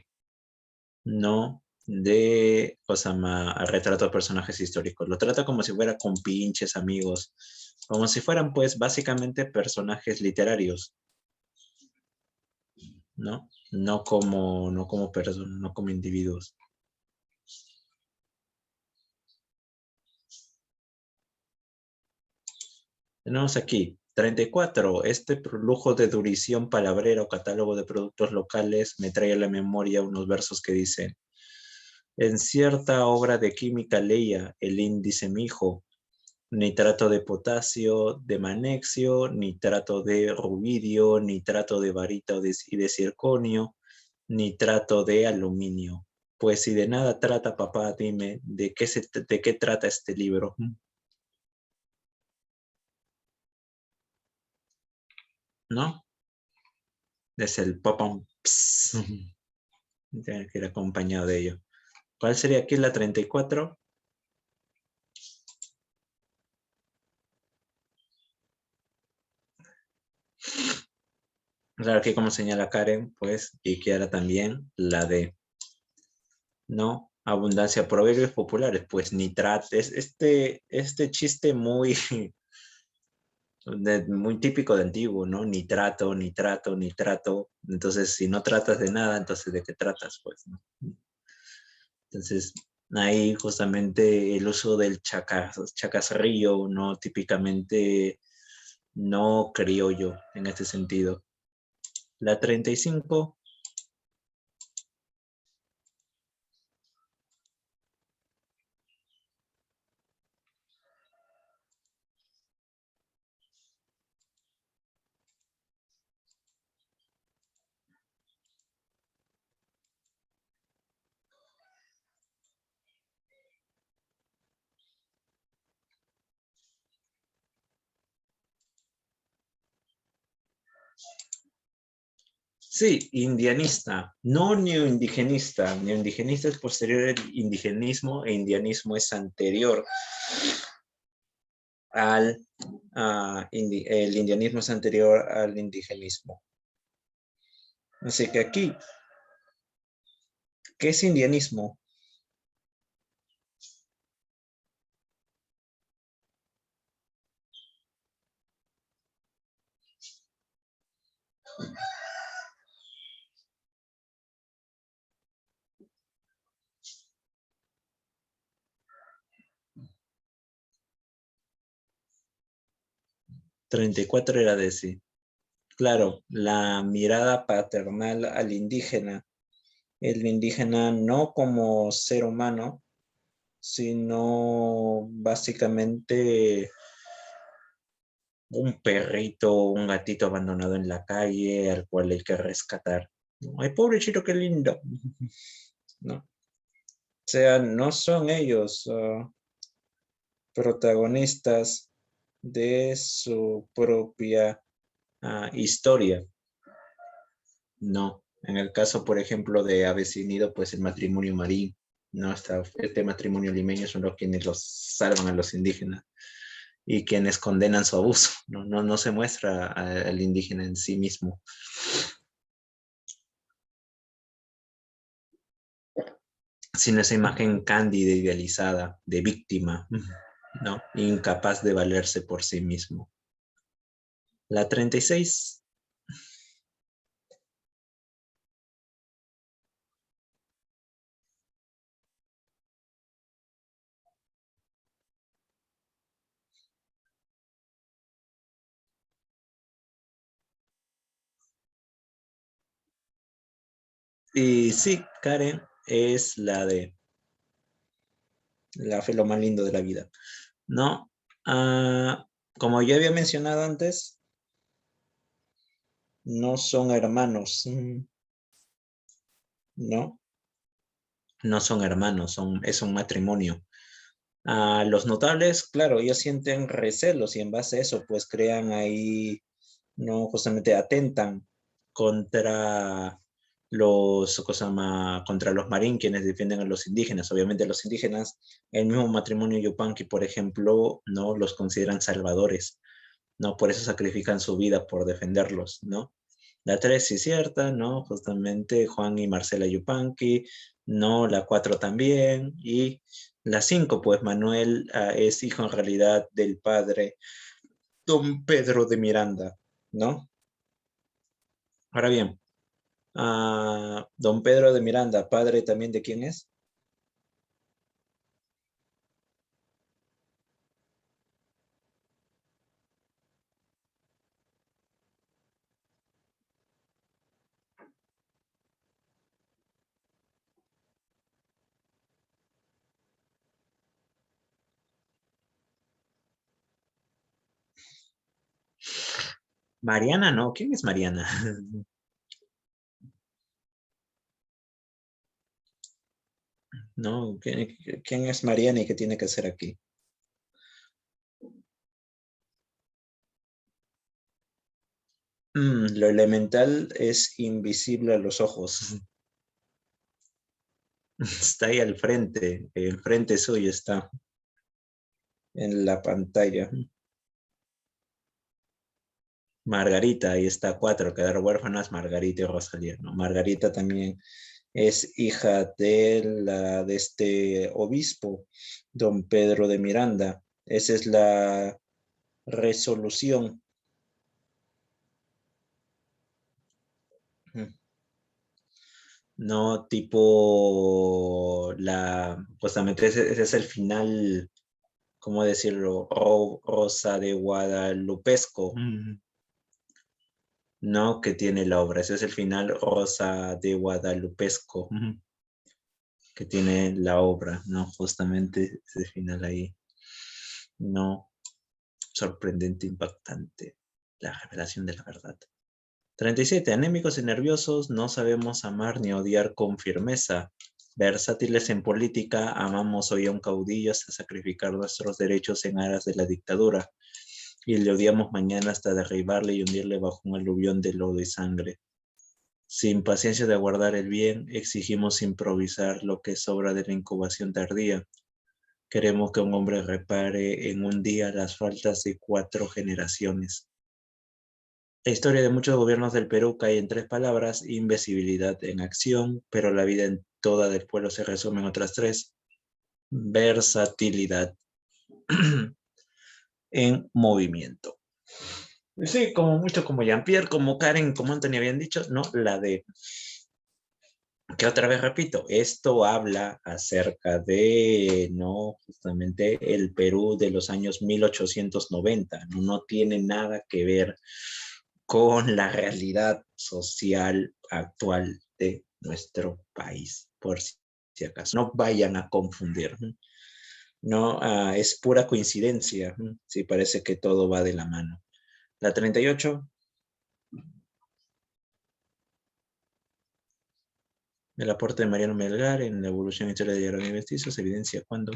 no de, al retrato de personajes históricos. Lo trata como si fuera con pinches amigos, como si fueran pues básicamente personajes literarios, ¿no? No como personas, no como individuos. Tenemos aquí 34. Este lujo de durición palabrera o catálogo de productos locales me trae a la memoria unos versos que dicen: en cierta obra de química leía el índice mijo, nitrato de potasio, de magnesio, nitrato de rubidio, nitrato de barita y de circonio, nitrato de aluminio. Pues si de nada trata, papá, dime, ¿de qué trata este libro? ¿No? Es el papam, tiene que ir acompañado de ello. ¿Cuál sería aquí la 34? Claro que como señala Karen, pues, y Kiara también, la D. ¿No? Abundancia, proverbios populares, pues nitrat, es este chiste muy, muy típico de antiguo, ¿no? Nitrato, nitrato, nitrato. Entonces, si no tratas de nada, entonces ¿de qué tratas? Pues, ¿no? Entonces, ahí justamente el uso del chacasrillo, ¿no? Típicamente no criollo en este sentido. La 35. Sí, indianista, no neoindigenista. Neoindigenista es posterior al indigenismo e indianismo es anterior el indianismo es anterior al indigenismo. Así que aquí, ¿qué es indianismo? ¿34 era de sí? Claro, la mirada paternal al indígena. El indígena no como ser humano, sino básicamente un perrito, un gatito abandonado en la calle al cual hay que rescatar. Ay, pobrecito, qué lindo. ¿No? O sea, no son ellos protagonistas de su propia historia. No. En el caso, por ejemplo, de Avecinido, pues el matrimonio marín, ¿no? Este matrimonio limeño son los quienes los salvan a los indígenas y quienes condenan su abuso. No se muestra al indígena en sí mismo. Sino esa imagen cándida, idealizada, de víctima, ¿no? Incapaz de valerse por sí mismo. La 36. Y sí, Karen es la de la fe, lo más lindo de la vida, ¿no? Como ya había mencionado antes, no son hermanos, ¿no? No son hermanos, es un matrimonio. Los notables, claro, ellos sienten recelos y en base a eso, pues crean ahí, no, justamente atentan contra contra los marín, quienes defienden a los indígenas. Obviamente los indígenas, el mismo matrimonio Yupanqui, por ejemplo, no los consideran salvadores, ¿no? Por eso sacrifican su vida por defenderlos, ¿no? La 3 sí cierta, ¿no? Justamente Juan y Marcela Yupanqui. No, la 4 también. Y la 5, pues Manuel es hijo en realidad del padre Don Pedro de Miranda, ¿no? Ahora bien, Don Pedro de Miranda, padre también de quién es? Mariana, no, ¿quién es Mariana? No, ¿quién es Mariana y qué tiene que hacer aquí? Lo elemental es invisible a los ojos. Está ahí al frente, enfrente suyo está, en la pantalla. Margarita, ahí está 4, quedar huérfanas Margarita y Rosalía, ¿no? Margarita también es hija de este obispo, don Pedro de Miranda. Esa es la resolución. No tipo justamente ese es el final, ¿cómo decirlo? Rosa de Guadalupesco. No, que tiene la obra. Ese es el final Rosa de Guadalupesco. Que tiene la obra, ¿no? Justamente ese final ahí. No, sorprendente, impactante. La revelación de la verdad. 37. Anémicos y nerviosos, no sabemos amar ni odiar con firmeza. Versátiles en política, amamos hoy a un caudillo hasta sacrificar nuestros derechos en aras de la dictadura. Y le odiamos mañana hasta derribarle y hundirle bajo un aluvión de lodo y sangre. Sin paciencia de aguardar el bien, exigimos improvisar lo que sobra de la incubación tardía. Queremos que un hombre repare en un día las faltas de 4 generaciones. La historia de muchos gobiernos del Perú cae en 3 palabras: invisibilidad en acción, pero la vida en toda del pueblo se resume en otras 3: versatilidad en movimiento. Sí, como mucho como Jean-Pierre, como Karen, como Anthony habían dicho, no, la de, que otra vez repito, esto habla acerca de, no, justamente el Perú de los años 1890, no tiene nada que ver con la realidad social actual de nuestro país, por si acaso. No vayan a confundir, no, es pura coincidencia, sí, parece que todo va de la mano. La 38. El aporte de Mariano Melgar en la evolución e historia de Jerónimo y Mestizo se evidencia cuando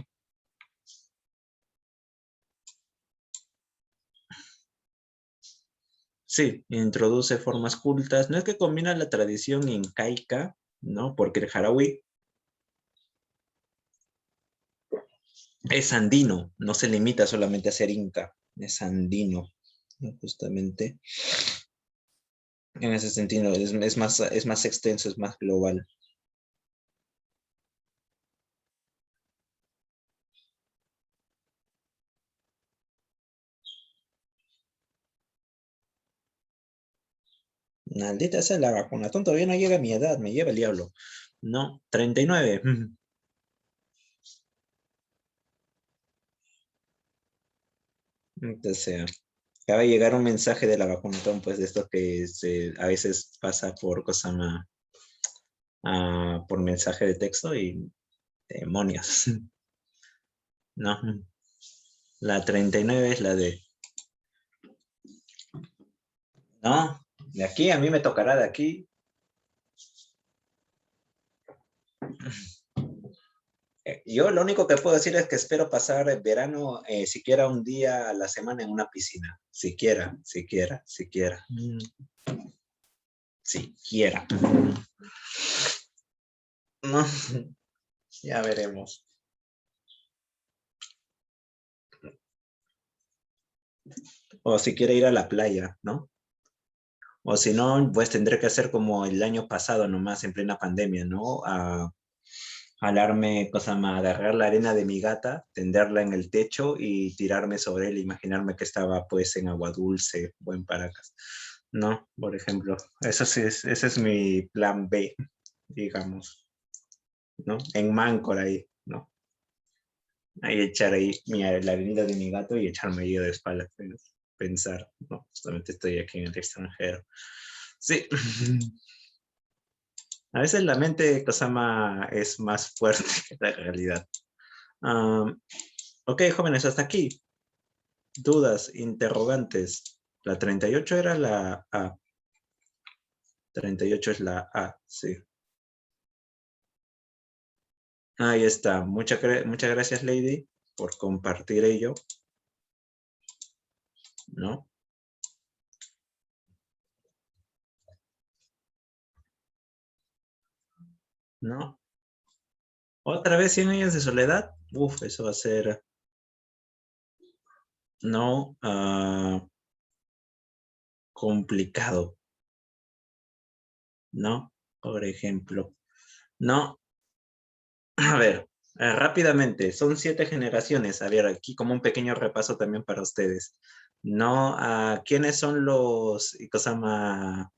sí, introduce formas cultas. No es que combina la tradición incaica, ¿no? Porque el jarawi es andino, no se limita solamente a ser inca, es andino, ¿no? Justamente. En ese sentido, es más extenso, es más global. Maldita sea la vacuna, todavía no llega a mi edad, me lleva el diablo. No, 39. Entonces, acaba de llegar un mensaje de la vacunatón, pues de esto que a veces pasa por cosa más, por mensaje de texto y demonios. No, la 39 es la de, no, de aquí a mí me tocará de aquí. Yo lo único que puedo decir es que espero pasar el verano siquiera un día a la semana en una piscina. Siquiera. Siquiera. No, ya veremos. O si quiere ir a la playa, ¿no? O si no, pues tendré que hacer como el año pasado nomás, en plena pandemia, ¿no? Jalarme, cosa más, agarrar la arena de mi gata, tenderla en el techo y tirarme sobre él, imaginarme que estaba pues en Agua Dulce o en Paracas, ¿no? Por ejemplo, ese es mi plan B, digamos, ¿no? En Máncora ahí, ¿no? Ahí echar ahí la arenita de mi gato y echarme yo de espaldas, pensar, ¿no? Justamente estoy aquí en el extranjero. Sí. A veces la mente, Kosama, es más fuerte que la realidad. Ok, jóvenes, hasta aquí. Dudas, interrogantes. La 38 era la A. 38 es la A, sí. Ahí está. Muchas gracias, Lady, por compartir ello. ¿No? ¿No? ¿Otra vez 100 años de soledad? Uf, eso va a ser... No, complicado. ¿No? Por ejemplo. No. A ver, rápidamente, son 7 generaciones. A ver, aquí como un pequeño repaso también para ustedes. No, ¿quiénes son los, y cosa más,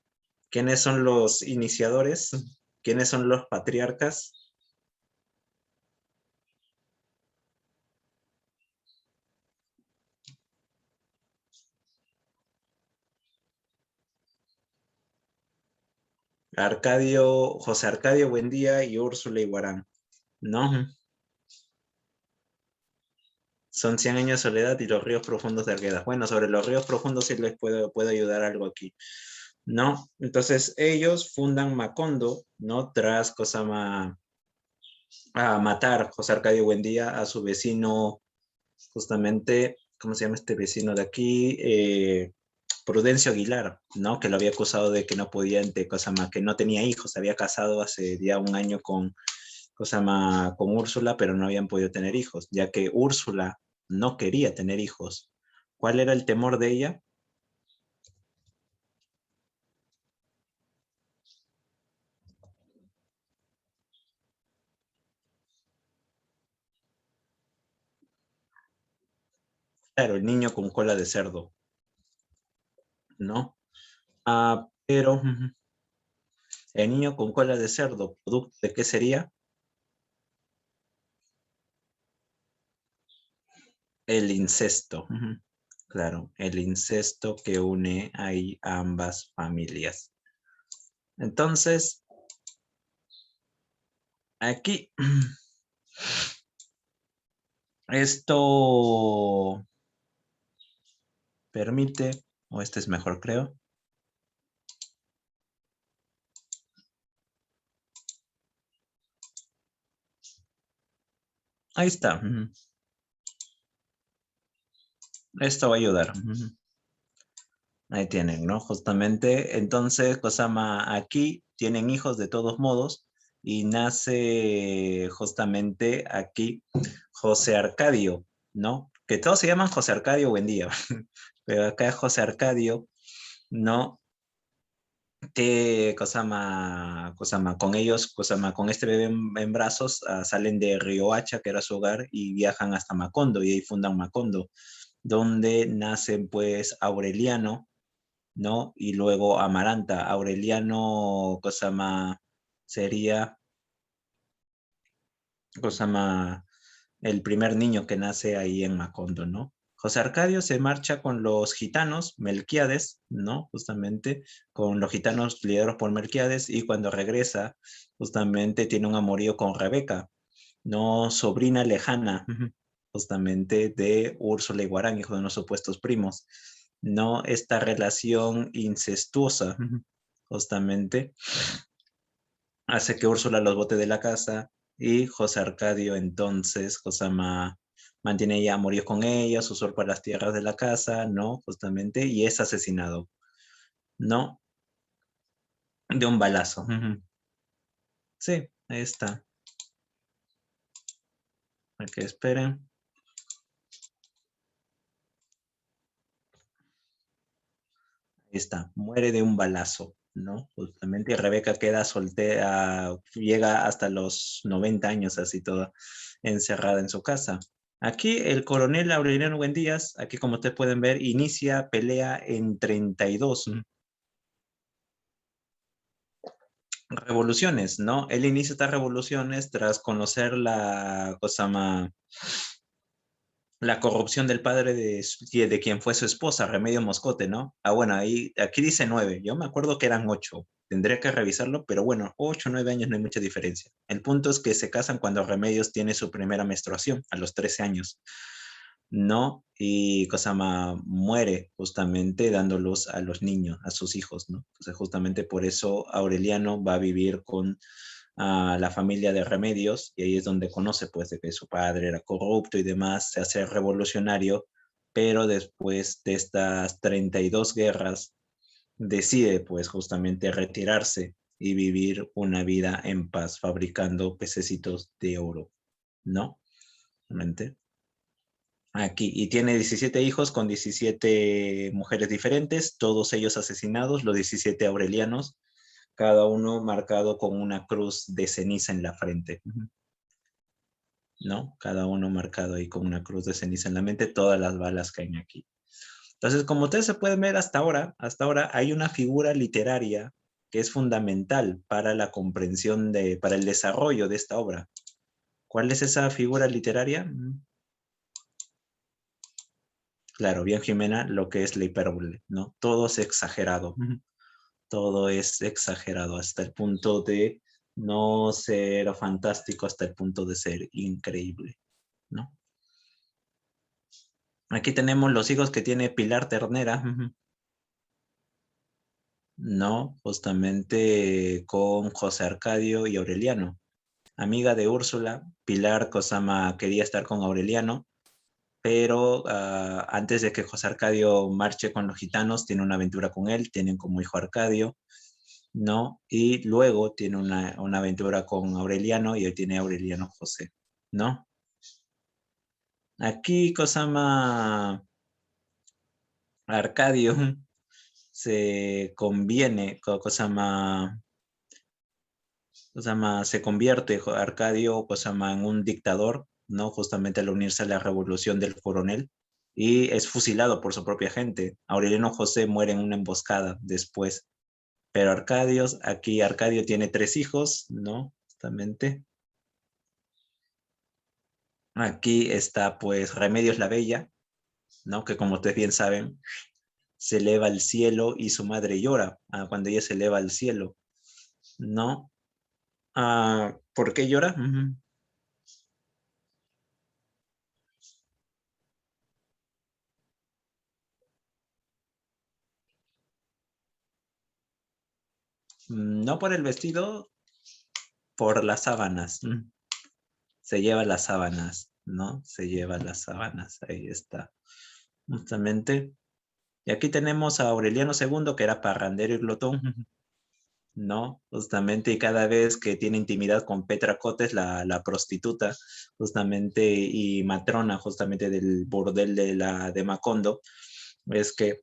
quiénes son los iniciadores? ¿Quiénes son los patriarcas? José Arcadio Buendía y Úrsula Iguarán. ¿No? Son 100 años de soledad y los ríos profundos de Arguedas. Bueno, sobre los ríos profundos sí les puedo ayudar algo aquí. ¿No? Entonces ellos fundan Macondo, ¿no? Tras Cosama a matar José Arcadio Buendía a su vecino, justamente, ¿cómo se llama este vecino de aquí? Prudencio Aguilar, ¿no? Que lo había acusado de que no podía, Cosama, que no tenía hijos, había casado hace ya un año con Cosama, con Úrsula, pero no habían podido tener hijos, ya que Úrsula no quería tener hijos. ¿Cuál era el temor de ella? Claro, el niño con cola de cerdo, ¿no? Pero el niño con cola de cerdo, ¿producto de qué sería? El incesto. Claro, el incesto que une ahí a ambas familias. Entonces, aquí, esto permite, o este es mejor creo. Ahí está. Esto va a ayudar. Ahí tienen, ¿no? Justamente, entonces, Kosama, aquí tienen hijos de todos modos y nace justamente aquí José Arcadio, ¿no? Que todos se llaman José Arcadio Buendía, pero acá José Arcadio, ¿no? Que Kosama, con ellos, Kosama, con este bebé en brazos, salen de Riohacha, que era su hogar, y viajan hasta Macondo, y ahí fundan Macondo, donde nacen pues Aureliano, ¿no? Y luego Amaranta. Aureliano, sería, el primer niño que nace ahí en Macondo, ¿no? José Arcadio se marcha con los gitanos, Melquiades, ¿no? Justamente con los gitanos liderados por Melquiades, y cuando regresa, justamente tiene un amorío con Rebeca, ¿no? Sobrina lejana, justamente de Úrsula y Guarán, hijo de unos supuestos primos, ¿no? Esta relación incestuosa, justamente, hace que Úrsula los bote de la casa y José Arcadio entonces, mantiene ya amoríos con ella, usurpa las tierras de la casa, ¿no? Justamente, y es asesinado, ¿no? De un balazo. Sí, ahí está. Aquí esperen. Está, muere de un balazo, ¿no? Justamente, y Rebeca queda soltera, llega hasta los 90 años, así toda encerrada en su casa. Aquí el coronel Aureliano Buendías, aquí como ustedes pueden ver, inicia pelea en 32 revoluciones, ¿no? Él inicia estas revoluciones tras conocer la cosa más la corrupción del padre de quien fue su esposa, Remedio Moscote, ¿no? Ah, bueno, aquí dice 9, yo me acuerdo que eran 8, tendría que revisarlo, pero bueno, 8 o 9 años no hay mucha diferencia. El punto es que se casan cuando Remedios tiene su primera menstruación, a los 13 años, ¿no? Y Cosama muere justamente dando luz a los niños, a sus hijos, ¿no? Entonces justamente por eso Aureliano va a vivir con a la familia de Remedios, y ahí es donde conoce pues de que su padre era corrupto y demás, se hace revolucionario, pero después de estas 32 guerras decide pues justamente retirarse y vivir una vida en paz fabricando pececitos de oro, ¿no? Realmente. Aquí, y tiene 17 hijos con 17 mujeres diferentes, todos ellos asesinados, los 17 aurelianos, cada uno marcado con una cruz de ceniza en la frente, ¿no? Cada uno marcado ahí con una cruz de ceniza en la mente, todas las balas caen aquí. Entonces, como ustedes se pueden ver hasta ahora hay una figura literaria que es fundamental para la comprensión para el desarrollo de esta obra. ¿Cuál es esa figura literaria? Claro, bien Jimena, lo que es la hipérbole, ¿no? Todo es exagerado. Todo es exagerado hasta el punto de no ser fantástico, hasta el punto de ser increíble, ¿no? Aquí tenemos los hijos que tiene Pilar Ternera, ¿no? Justamente con José Arcadio y Aureliano. Amiga de Úrsula, Pilar Cosama quería estar con Aureliano, pero antes de que José Arcadio marche con los gitanos, tiene una aventura con él, tienen como hijo Arcadio, ¿no? Y luego tiene una aventura con Aureliano y él tiene Aureliano José, ¿no? Aquí Cosama Arcadio se conviene, Cosama se convierte Arcadio Cosama en un dictador, ¿no? Justamente al unirse a la revolución del coronel y es fusilado por su propia gente. Aureliano José muere en una emboscada después. Pero Arcadio tiene 3 hijos, ¿no? Justamente. Aquí está pues Remedios la Bella, ¿no? Que como ustedes bien saben, se eleva al cielo y su madre llora cuando ella se eleva al cielo, ¿no? ¿Por qué llora? No por el vestido, por las sábanas. Se lleva las sábanas, ¿no? Se lleva las sábanas, ahí está. Justamente. Y aquí tenemos a Aureliano II, que era parrandero y glotón, ¿no? Justamente, y cada vez que tiene intimidad con Petra Cotes, la prostituta, justamente, y matrona, justamente, del bordel de Macondo, es que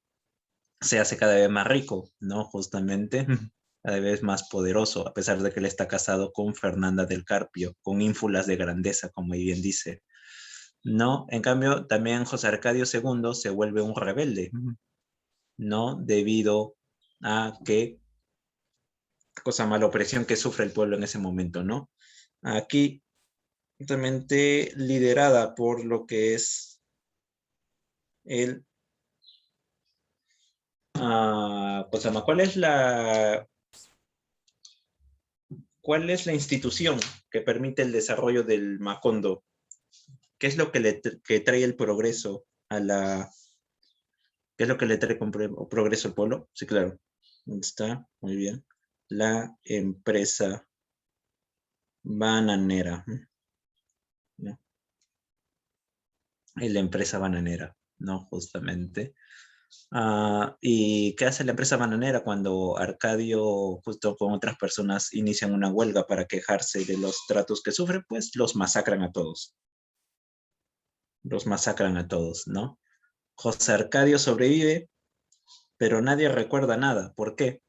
se hace cada vez más rico, ¿no? Justamente, cada vez más poderoso, a pesar de que él está casado con Fernanda del Carpio, con ínfulas de grandeza, como bien dice, ¿no? En cambio, también José Arcadio II se vuelve un rebelde, ¿no? Debido a que cosa mala opresión que sufre el pueblo en ese momento, ¿no? Aquí, justamente liderada por lo que es el, cosa más, ¿cuál es la institución que permite el desarrollo del Macondo? ¿Qué es lo que trae el progreso a la, qué es lo que le trae progreso al pueblo? Sí, claro. Está, muy bien. La empresa bananera. ¿No? Y la empresa bananera, ¿no? Justamente. ¿Y qué hace la empresa bananera cuando Arcadio, justo con otras personas, inician una huelga para quejarse de los tratos que sufren? Pues los masacran a todos. Los masacran a todos, ¿no? José Arcadio sobrevive, pero nadie recuerda nada. ¿Por qué?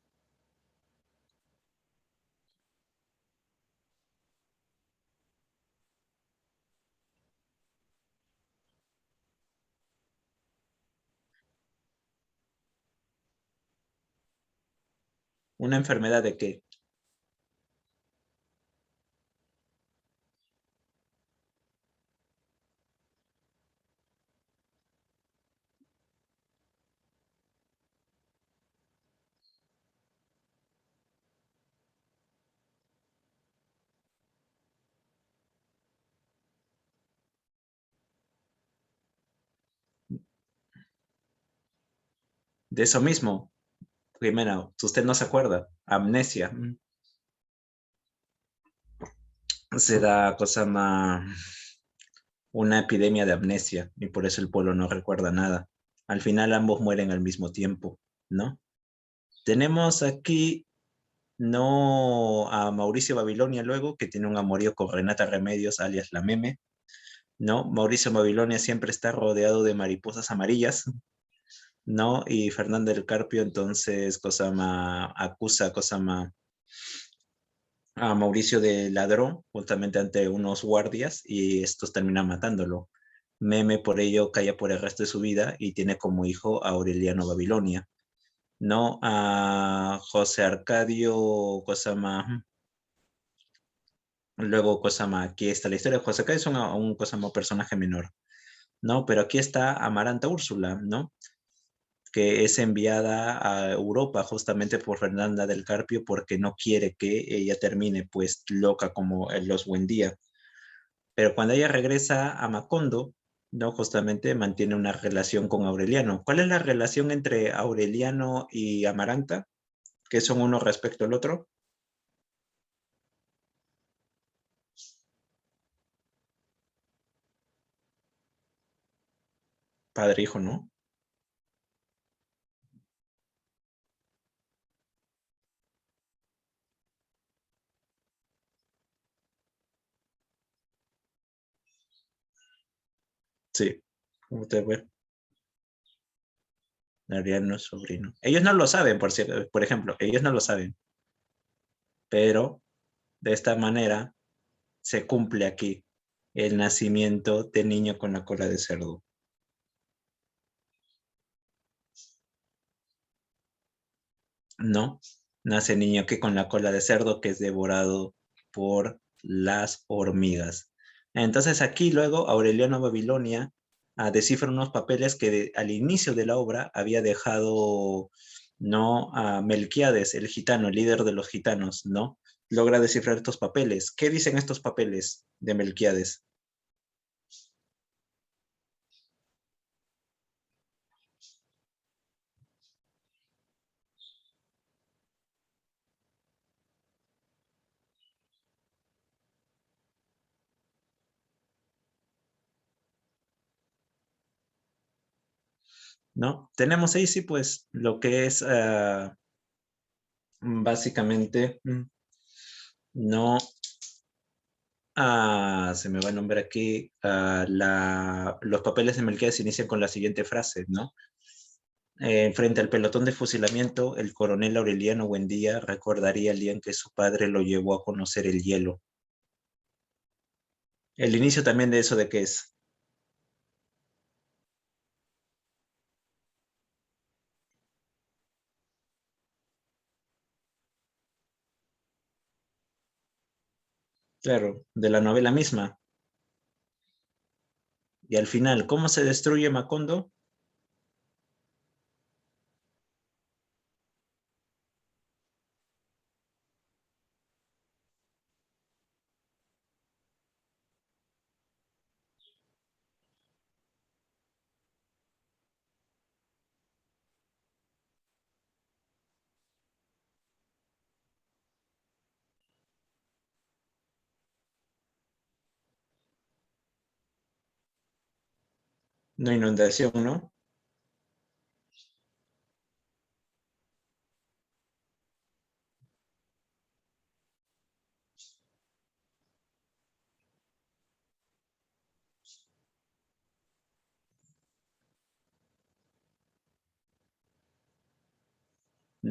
¿Una enfermedad de qué? De eso mismo. Primero, usted no se acuerda. Amnesia. Se da cosa más una epidemia de amnesia y por eso el pueblo no recuerda nada. Al final ambos mueren al mismo tiempo, ¿no? Tenemos aquí no a Mauricio Babilonia luego, que tiene un amorío con Renata Remedios, alias la meme, ¿no? Mauricio Babilonia siempre está rodeado de mariposas amarillas, ¿no? Y Fernando del Carpio entonces cosa más acusa, cosa más a Mauricio de ladrón, justamente ante unos guardias, y estos terminan matándolo. Meme por ello calla por el resto de su vida y tiene como hijo a Aureliano Babilonia, ¿no? A José Arcadio Cosama, luego Cosama, aquí está la historia de José Arcadio, es un Cosama personaje menor, ¿no? Pero aquí está Amaranta Úrsula, ¿no? Que es enviada a Europa justamente por Fernanda del Carpio porque no quiere que ella termine pues loca como en los Buendía. Pero cuando ella regresa a Macondo, ¿no? Justamente mantiene una relación con Aureliano. ¿Cuál es la relación entre Aureliano y Amaranta? ¿Qué son uno respecto al otro? Padre, hijo, ¿no? Sí. Usted ve, Aureliano es sobrino. Ellos no lo saben, por ejemplo, ellos no lo saben, pero de esta manera se cumple aquí el nacimiento de niño con la cola de cerdo. No, nace niño que con la cola de cerdo que es devorado por las hormigas. Entonces aquí luego Aureliano Babilonia descifra unos papeles que al inicio de la obra había dejado no a Melquiades, el gitano, el líder de los gitanos, ¿no? Logra descifrar estos papeles. ¿Qué dicen estos papeles de Melquiades? ¿No? Tenemos ahí sí pues lo que es básicamente no se me va a nombrar aquí, los papeles de Melquiades se inician con la siguiente frase, ¿no? Frente al pelotón de fusilamiento, el coronel Aureliano Buendía recordaría el día en que su padre lo llevó a conocer el hielo. El inicio también de eso de qué es. Claro, de la novela misma. Y al final, ¿cómo se destruye Macondo? No inundación, ¿no?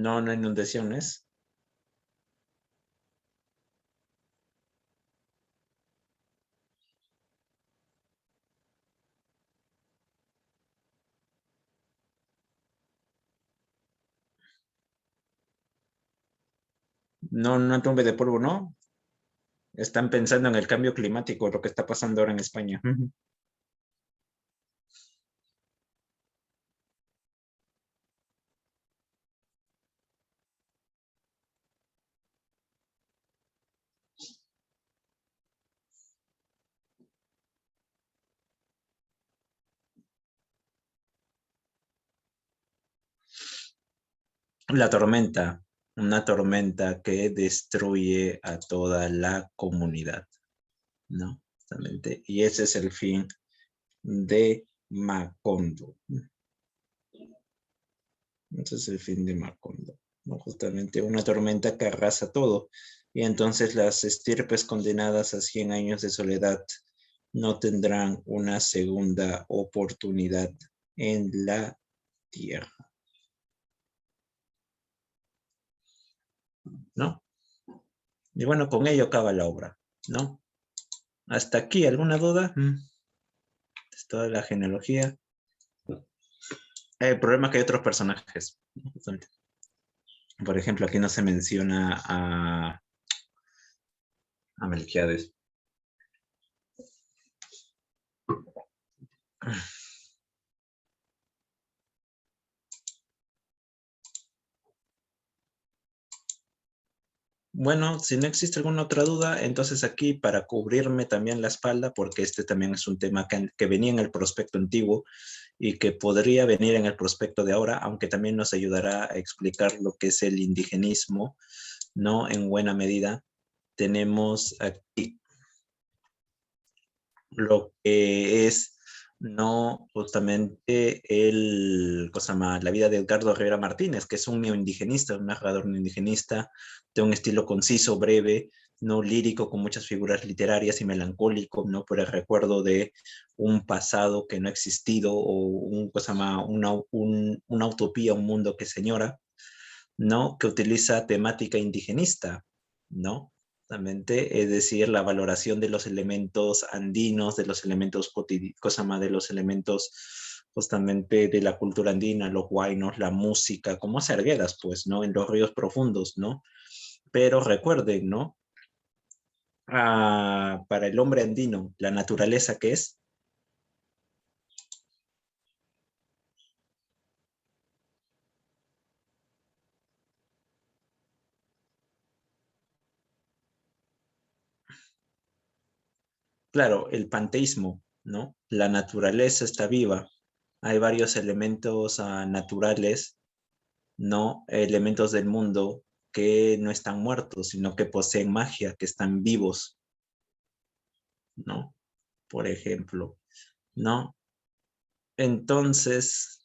No, no inundaciones. No, no nube de polvo, no. Están pensando en el cambio climático, lo que está pasando ahora en España. La tormenta, una tormenta que destruye a toda la comunidad, ¿no? Justamente. Y ese es el fin de Macondo. Ese es el fin de Macondo, ¿no? Justamente una tormenta que arrasa todo. Y entonces las estirpes condenadas a 100 años de soledad no tendrán una segunda oportunidad en la tierra, ¿no? Y bueno, con ello acaba la obra, ¿no? Hasta aquí, ¿alguna duda? Es toda la genealogía. El problema es que hay otros personajes, ¿no? Por ejemplo, aquí no se menciona a Melquiades. Bueno, si no existe alguna otra duda, entonces aquí para cubrirme también la espalda, porque este también es un tema que venía en el prospecto antiguo y que podría venir en el prospecto de ahora, aunque también nos ayudará a explicar lo que es el indigenismo, ¿no? En buena medida. Tenemos aquí lo que es, no justamente la vida de Edgardo Rivera Martínez, que es un neoindigenista, un narrador neoindigenista de un estilo conciso, breve, no lírico, con muchas figuras literarias y melancólico, ¿no? Por el recuerdo de un pasado que no ha existido o una utopía, un mundo que señora, ¿no? Que utiliza temática indigenista, ¿no? Justamente, es decir, la valoración de los elementos andinos, de los elementos de los elementos justamente de la cultura andina, los huaynos, la música, como Arguedas, pues, ¿no? En los ríos profundos, ¿no? Pero recuerden, ¿no? Para el hombre andino, la naturaleza que es, claro, el panteísmo, ¿no? La naturaleza está viva. Hay varios elementos naturales, no elementos del mundo que no están muertos, sino que poseen magia, que están vivos, ¿no? Por ejemplo, ¿no? Entonces,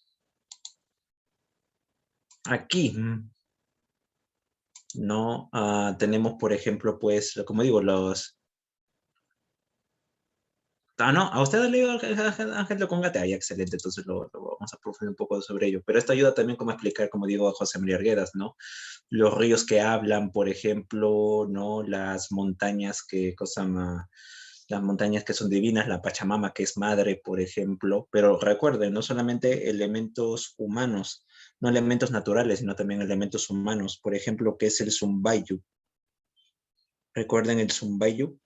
aquí, ¿no? Tenemos, por ejemplo, pues, como digo, no, a usted ha leído Ángel de Congate, excelente, entonces lo vamos a profundizar un poco sobre ello, pero esto ayuda también como a explicar, como digo, a José María Arguedas, ¿no? Los ríos que hablan, por ejemplo, ¿no? Las montañas las montañas que son divinas, la Pachamama que es madre, por ejemplo, pero recuerden, no solamente elementos humanos, no elementos naturales, sino también elementos humanos, por ejemplo, que es el Zumbayu. ¿Recuerden el Zumbayu?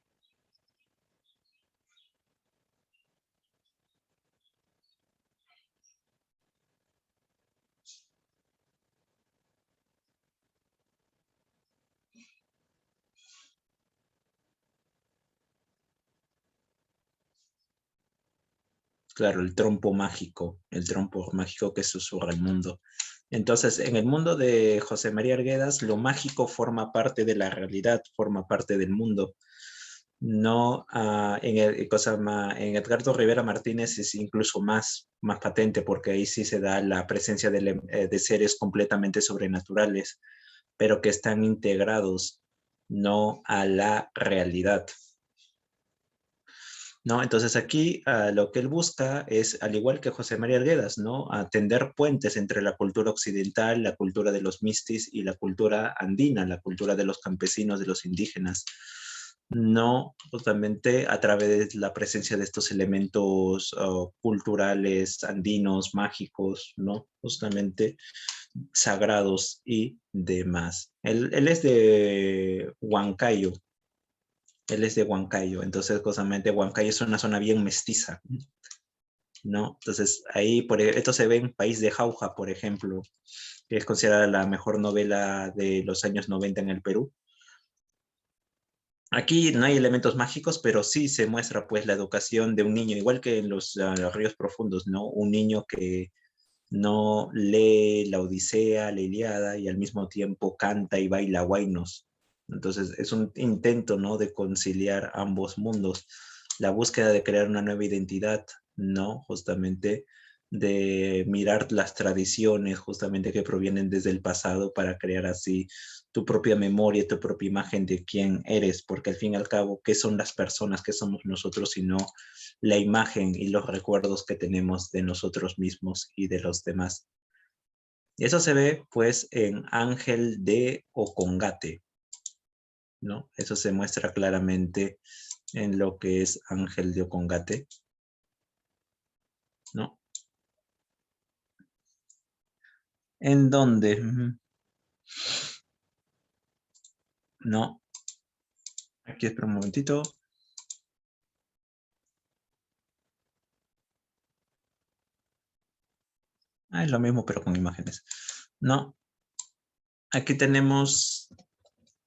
Claro, el trompo mágico que susurra el mundo. Entonces, en el mundo de José María Arguedas, lo mágico forma parte de la realidad, forma parte del mundo. No, en Edgardo Rivera Martínez es incluso más patente porque ahí sí se da la presencia de seres completamente sobrenaturales, pero que están integrados no a la realidad. ¿no? Entonces aquí lo que él busca es, al igual que José María Arguedas, ¿no? A tender puentes entre la cultura occidental, la cultura de los mistis y la cultura andina, la cultura de los campesinos, de los indígenas, no justamente a través de la presencia de estos elementos culturales, andinos, mágicos, ¿no? Justamente sagrados y demás. Él es de Huancayo, entonces justamente Huancayo es una zona bien mestiza, ¿no? Entonces ahí, esto se ve en País de Jauja, por ejemplo, que es considerada la mejor novela de los años 90 en el Perú. Aquí no hay elementos mágicos, pero sí se muestra pues la educación de un niño, igual que en los ríos profundos, ¿no? Un niño que no lee la Odisea, la Ilíada y al mismo tiempo canta y baila huaynos. Entonces es un intento, ¿no? De conciliar ambos mundos, la búsqueda de crear una nueva identidad, ¿no? Justamente de mirar las tradiciones justamente que provienen desde el pasado para crear así tu propia memoria, tu propia imagen de quién eres, porque al fin y al cabo, ¿qué son las personas, qué somos nosotros, sino la imagen y los recuerdos que tenemos de nosotros mismos y de los demás? Y eso se ve pues en Ángel de Ocongate, ¿no? Eso se muestra claramente en lo que es Ángel de Ocongate, ¿no? En donde, no, aquí espera un momentito. Es lo mismo pero con imágenes. No, aquí tenemos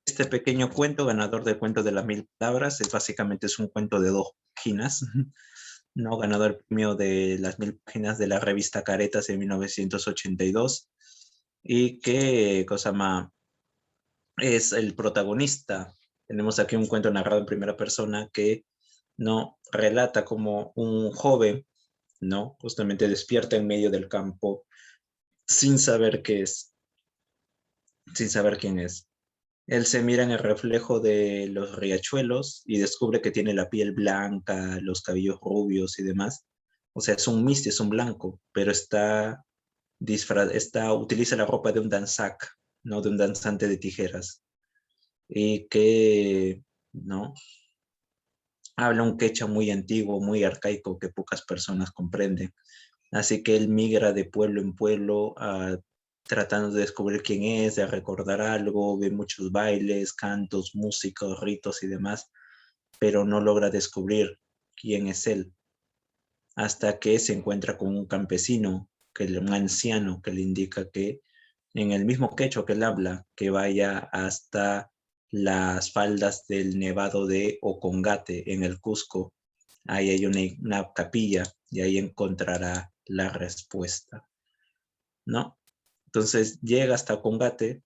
este pequeño cuento, ganador del cuento de las 1000 palabras. Básicamente es un cuento de 2 páginas, ¿no? Ganador del premio de las 1000 páginas de la revista Caretas en 1982. Y que, cosa más, es el protagonista. Tenemos aquí un cuento narrado en primera persona que no relata como un joven, ¿no? Justamente despierta en medio del campo sin saber qué es, sin saber quién es. Él se mira en el reflejo de los riachuelos y descubre que tiene la piel blanca, los cabellos rubios y demás. O sea, es un misti, es un blanco, pero utiliza la ropa de un danzac, ¿no? De un danzante de tijeras. Y que, ¿no? Habla un quechua muy antiguo, muy arcaico, que pocas personas comprenden. Así que él migra de pueblo en pueblo tratando de descubrir quién es, de recordar algo, ve muchos bailes, cantos, músicos, ritos y demás, pero no logra descubrir quién es él, hasta que se encuentra con un campesino, un anciano, que le indica que en el mismo quechua que él habla, que vaya hasta las faldas del Nevado de Ocongate, en el Cusco. Ahí hay una capilla y ahí encontrará la respuesta, ¿no? Entonces llega hasta Ocongate,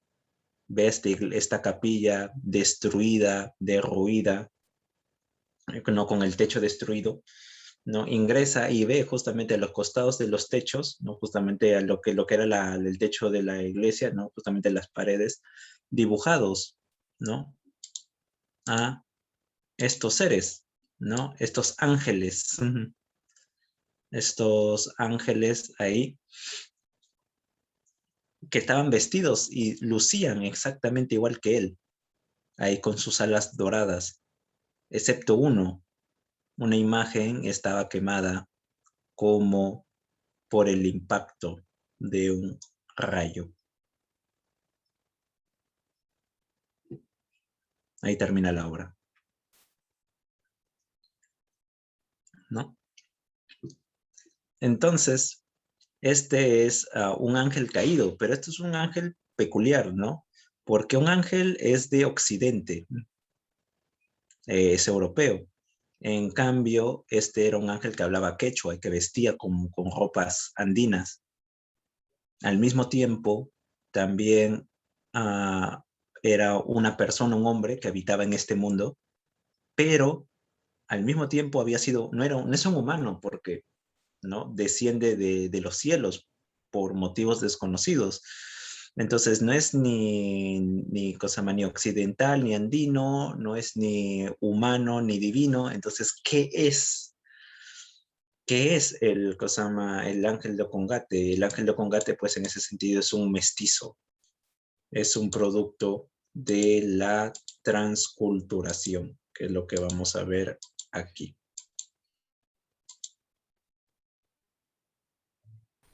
ve esta capilla destruida, derruida, no, con el techo destruido, ¿no? Ingresa y ve justamente a los costados de los techos, ¿no? Justamente a lo que era el techo de la iglesia, ¿no? Justamente las paredes dibujados, ¿no? A estos seres, ¿no? Estos ángeles, estos ángeles ahí que estaban vestidos y lucían exactamente igual que él, ahí con sus alas doradas, excepto uno. Una imagen estaba quemada como por el impacto de un rayo. Ahí termina la obra, ¿no? Entonces, este es un ángel caído, pero este es un ángel peculiar, ¿no? Porque un ángel es de Occidente, es europeo. En cambio, este era un ángel que hablaba quechua y que vestía con ropas andinas. Al mismo tiempo, también uh, era una persona, un hombre que habitaba en este mundo, pero al mismo tiempo había sido, no es un humano porque, ¿no? Desciende de los cielos por motivos desconocidos, Entonces no es ni cosa más, ni occidental, ni andino, no es ni humano, ni divino. Entonces, ¿qué es? ¿Qué es el Kosama, el ángel de Congate? El ángel de Congate, pues en ese sentido es un mestizo, es un producto de la transculturación, que es lo que vamos a ver aquí.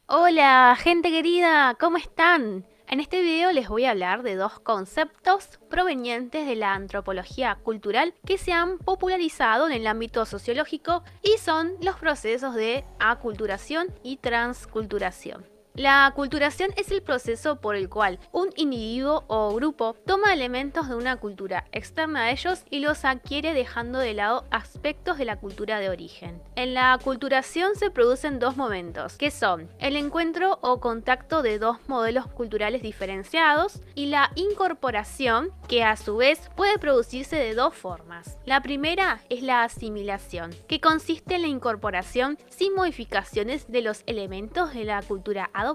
Hola, gente querida, ¿cómo están? En este video les voy a hablar de dos conceptos provenientes de la antropología cultural que se han popularizado en el ámbito sociológico y son los procesos de aculturación y transculturación. La aculturación es el proceso por el cual un individuo o grupo toma elementos de una cultura externa a ellos y los adquiere dejando de lado aspectos de la cultura de origen. En la aculturación se producen dos momentos, que son el encuentro o contacto de dos modelos culturales diferenciados y la incorporación, que a su vez puede producirse de dos formas. La primera es la asimilación, que consiste en la incorporación sin modificaciones de los elementos de la cultura adoptada,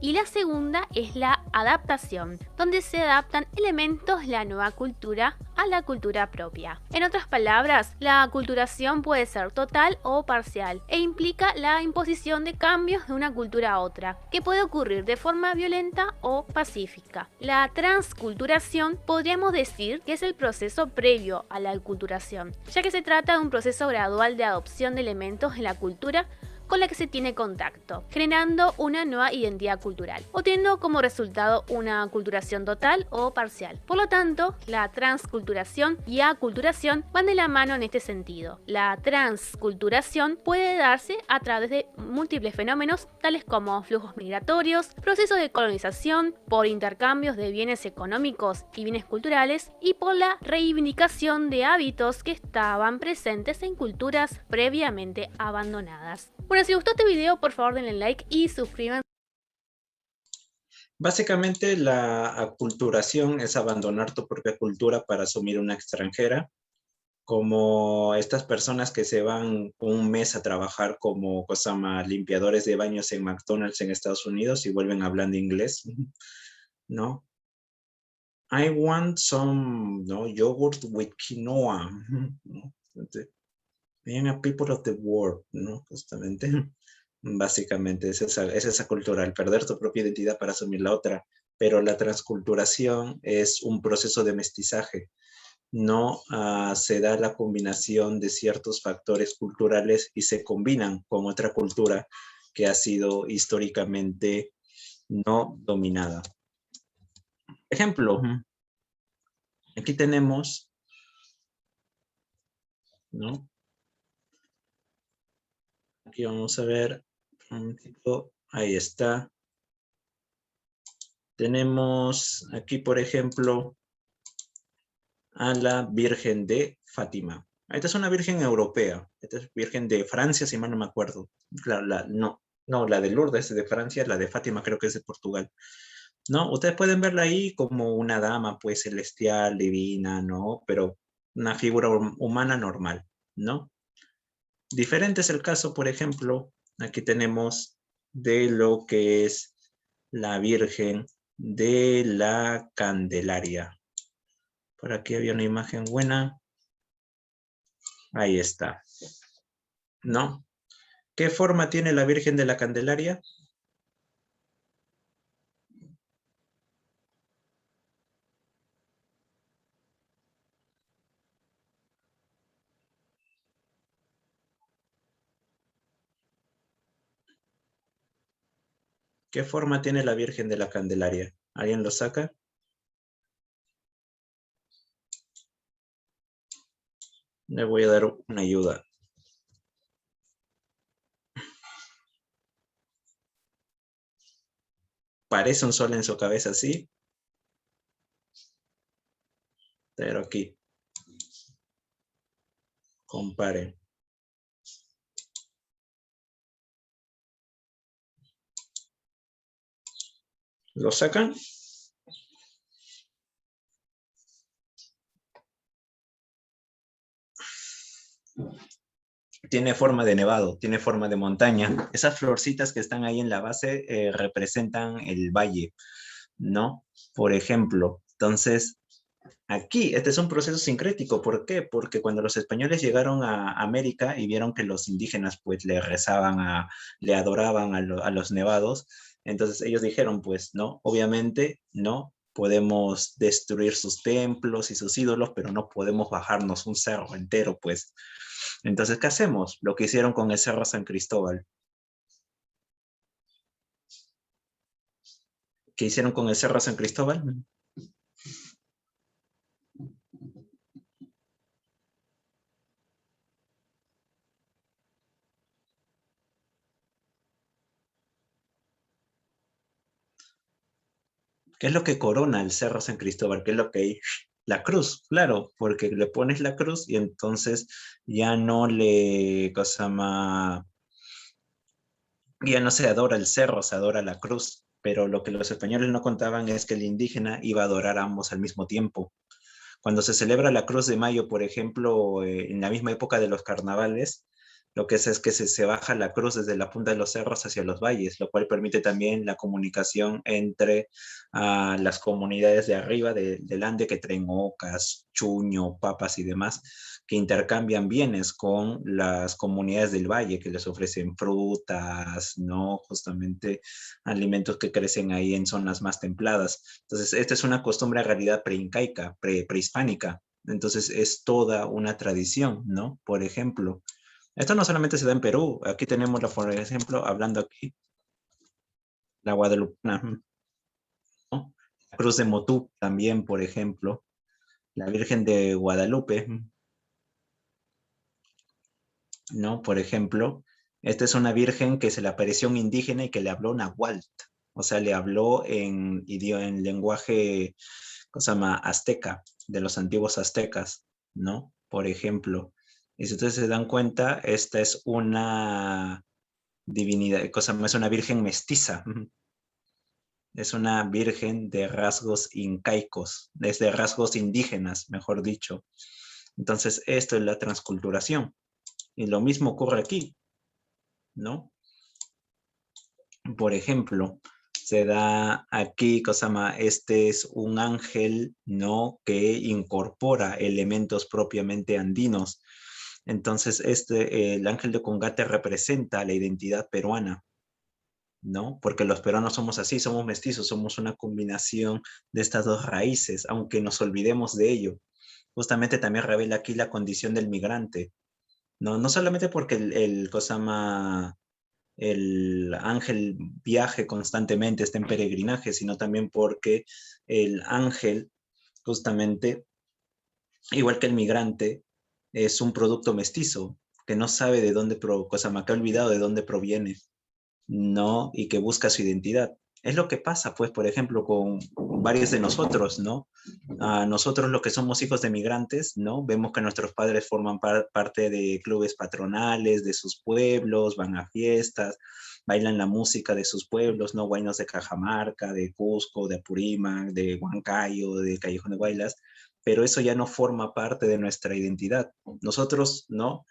y la segunda es la adaptación, donde se adaptan elementos de la nueva cultura a la cultura propia. En otras palabras, la aculturación puede ser total o parcial e implica la imposición de cambios de una cultura a otra, que puede ocurrir de forma violenta o pacífica. La transculturación podríamos decir que es el proceso previo a la aculturación, ya que se trata de un proceso gradual de adopción de elementos de la cultura con la que se tiene contacto, generando una nueva identidad cultural, o teniendo como resultado una aculturación total o parcial. Por lo tanto, la transculturación y aculturación van de la mano en este sentido. La transculturación puede darse a través de múltiples fenómenos, tales como flujos migratorios, procesos de colonización, por intercambios de bienes económicos y bienes culturales, y por la reivindicación de hábitos que estaban presentes en culturas previamente abandonadas. Bueno, si gustó este video, por favor denle like y suscríbanse. Básicamente la aculturación es abandonar tu propia cultura para asumir una extranjera, como estas personas que se van un mes a trabajar como limpiadores de baños en McDonald's en Estados Unidos y vuelven hablando inglés, ¿no? I want some yogurt with quinoa, ¿no? Being a people of the world, ¿no? Justamente. Básicamente es esa cultura, el perder tu propia identidad para asumir la otra. Pero la transculturación es un proceso de mestizaje. No se da la combinación de ciertos factores culturales y se combinan con otra cultura que ha sido históricamente no dominada. Ejemplo, aquí tenemos, ¿no? Aquí vamos a ver un tipo, ahí está. Tenemos aquí, por ejemplo, a la Virgen de Fátima. Esta es una virgen europea. Esta es virgen de Francia, si mal no me acuerdo. No, la de Lourdes es de Francia, la de Fátima creo que es de Portugal. ¿No? Ustedes pueden verla ahí como una dama, pues, celestial, divina, ¿no? Pero una figura humana normal, ¿no? Diferente es el caso, por ejemplo, aquí tenemos de lo que es la Virgen de la Candelaria. Por aquí había una imagen buena. Ahí está. ¿No? ¿Qué forma tiene la Virgen de la Candelaria? ¿Qué forma tiene la Virgen de la Candelaria? ¿Alguien lo saca? Le voy a dar una ayuda. Parece un sol en su cabeza, sí. Pero aquí. Comparen. ¿Lo sacan? Tiene forma de nevado, tiene forma de montaña. Esas florcitas que están ahí en la base representan el valle, ¿no? Por ejemplo, entonces, aquí, este es un proceso sincrético. ¿Por qué? Porque cuando los españoles llegaron a América y vieron que los indígenas pues le rezaban, le adoraban a los nevados, entonces ellos dijeron pues no, obviamente no podemos destruir sus templos y sus ídolos, pero no podemos bajarnos un cerro entero pues. Entonces, ¿qué hacemos? Lo que hicieron con el Cerro San Cristóbal. ¿Qué hicieron con el Cerro San Cristóbal? ¿Qué es lo que corona el Cerro San Cristóbal? ¿Qué es lo que hay? La cruz, claro, porque le pones la cruz y entonces ya no le, cosa más, ya no se adora el cerro, se adora la cruz. Pero lo que los españoles no contaban es que el indígena iba a adorar a ambos al mismo tiempo. Cuando se celebra la Cruz de Mayo, por ejemplo, en la misma época de los carnavales, lo que es que se baja la cruz desde la punta de los cerros hacia los valles, lo cual permite también la comunicación entre las comunidades de arriba del Ande que traen ocas, chuño, papas y demás, que intercambian bienes con las comunidades del valle que les ofrecen frutas, ¿no? Justamente alimentos que crecen ahí en zonas más templadas. Entonces, esta es una costumbre en realidad preincaica, prehispánica. Entonces, es toda una tradición, ¿no? Por ejemplo, esto no solamente se da en Perú. Aquí tenemos, por ejemplo, hablando aquí, la Guadalupana, ¿no? La Cruz de Motú también, por ejemplo. La Virgen de Guadalupe, ¿no? Por ejemplo, esta es una virgen que se le apareció a un indígena y que le habló náhuatl. O sea, le habló en lenguaje, cosa llama? Azteca, de los antiguos aztecas, ¿no? Por ejemplo. Y si ustedes se dan cuenta, esta es una divinidad, cosa más, es una virgen mestiza. Es una virgen de rasgos incaicos, es de rasgos indígenas, mejor dicho. Entonces, esto es la transculturación. Y lo mismo ocurre aquí, ¿no? Por ejemplo, se da aquí, cosa este es un ángel, ¿no? Que incorpora elementos propiamente andinos. Entonces, el ángel de Congate representa la identidad peruana, ¿no? Porque los peruanos somos así, somos mestizos, somos una combinación de estas dos raíces, aunque nos olvidemos de ello. Justamente también revela aquí la condición del migrante, ¿no? No solamente porque el ángel viaje constantemente, está en peregrinaje, sino también porque el ángel, justamente, igual que el migrante, es un producto mestizo, que no sabe de dónde, que ha olvidado de dónde proviene, ¿no? Y que busca su identidad. Es lo que pasa, pues, por ejemplo, con varios de nosotros, ¿no? Nosotros los que somos hijos de migrantes, ¿no? Vemos que nuestros padres forman parte de clubes patronales de sus pueblos, van a fiestas, bailan la música de sus pueblos, ¿no? Huaynos de Cajamarca, de Cusco, de Apurímac, de Huancayo, de Callejón de Huaylas, pero eso ya no forma parte de nuestra identidad. Nosotros, ¿no?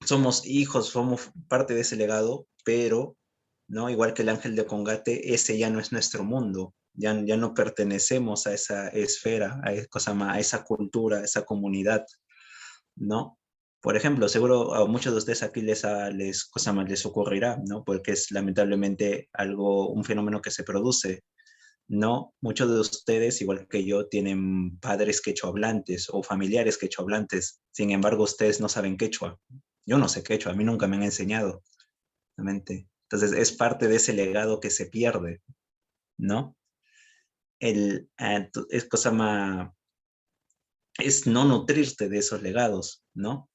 Somos hijos, somos parte de ese legado, pero, ¿no? Igual que el ángel de Congate, ese ya no es nuestro mundo, ya no pertenecemos a esa esfera, a esa cultura, a esa comunidad, ¿no? Por ejemplo, seguro a muchos de ustedes aquí les ocurrirá, ¿no? Porque es lamentablemente un fenómeno que se produce, ¿no? Muchos de ustedes, igual que yo, tienen padres quechohablantes o familiares quechohablantes. Sin embargo, ustedes no saben quechua. Yo no sé quechua, a mí nunca me han enseñado, realmente. Entonces, es parte de ese legado que se pierde, ¿no? Es no nutrirte de esos legados, ¿no?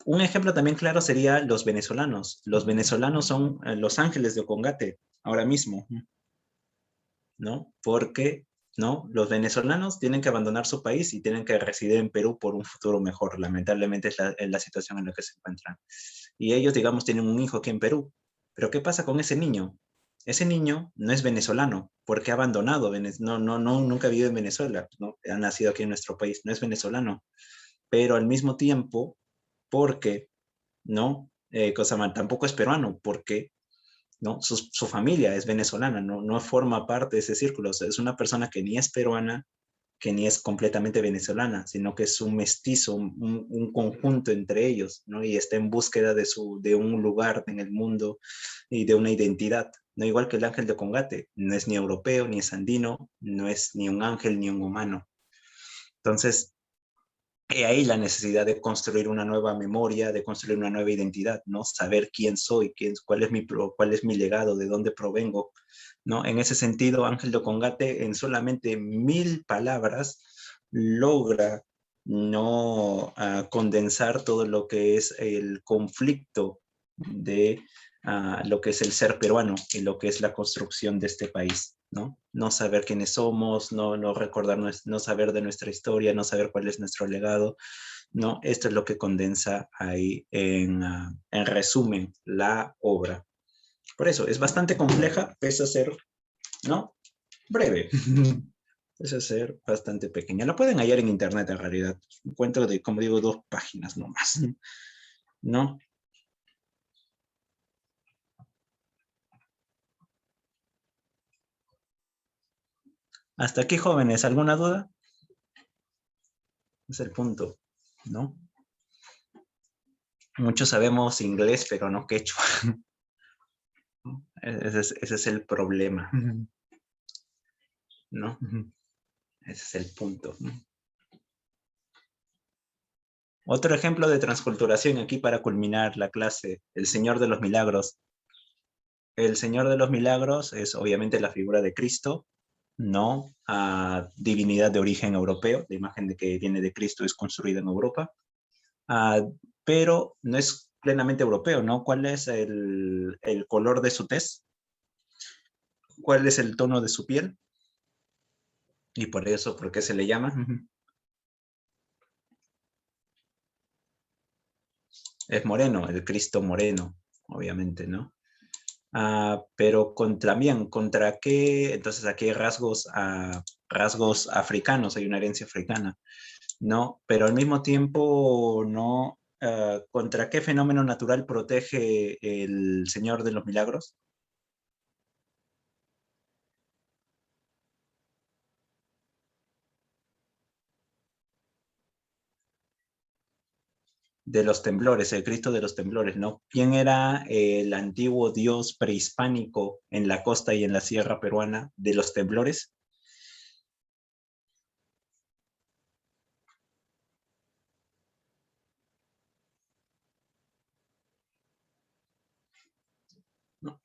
Un ejemplo también claro sería los venezolanos. Los venezolanos son los ángeles de Ocongate, ahora mismo, ¿no? Porque, ¿no? Los venezolanos tienen que abandonar su país y tienen que residir en Perú por un futuro mejor. Lamentablemente es la situación en la que se encuentran. Y ellos, digamos, tienen un hijo aquí en Perú. Pero ¿qué pasa con ese niño? Ese niño no es venezolano porque ha abandonado, nunca ha vivido en Venezuela, ¿no? Ha nacido aquí en nuestro país, no es venezolano. Pero al mismo tiempo, porque, ¿no? Tampoco es peruano, porque ¿no? Su familia es venezolana, no forma parte de ese círculo. O sea, es una persona que ni es peruana, que ni es completamente venezolana, sino que es un mestizo, un conjunto entre ellos, ¿no? Y está en búsqueda de un lugar en el mundo y de una identidad, ¿no? Igual que el ángel de Congate, no es ni europeo, ni es andino, no es ni un ángel ni un humano. Entonces, he ahí la necesidad de construir una nueva memoria, de construir una nueva identidad, ¿no? Saber quién soy, cuál es mi legado, de dónde provengo, ¿no? En ese sentido, Ángel de Congate, en solamente 1000 palabras, logra no condensar todo lo que es el conflicto de lo que es el ser peruano y lo que es la construcción de este país, ¿no? No saber quiénes somos, no recordar, no saber de nuestra historia, no saber cuál es nuestro legado, ¿no? Esto es lo que condensa ahí en resumen la obra. Por eso, es bastante compleja, pese a ser, ¿no? Breve. Pese a ser bastante pequeña. La pueden hallar en internet en realidad. Un cuento de, como digo, 2 páginas nomás, ¿no? Hasta aquí, jóvenes, ¿alguna duda? Es el punto, ¿no? Muchos sabemos inglés, pero no quechua. Ese es el problema, ¿no? Ese es el punto. Otro ejemplo de transculturación aquí para culminar la clase, el Señor de los Milagros. El Señor de los Milagros es obviamente la figura de Cristo, no divinidad de origen europeo, la imagen de que viene de Cristo es construida en Europa, pero no es plenamente europeo, ¿no? ¿Cuál es el color de su tez? ¿Cuál es el tono de su piel? Y por eso, ¿por qué se le llama? Es moreno, el Cristo moreno, obviamente, ¿no? Pero también, ¿contra qué? Entonces aquí hay rasgos africanos, hay una herencia africana, ¿no? Pero al mismo tiempo, ¿no? ¿Contra qué fenómeno natural protege el Señor de los Milagros? De los temblores, el Cristo de los temblores, ¿no? ¿Quién era el antiguo dios prehispánico en la costa y en la sierra peruana de los temblores? No,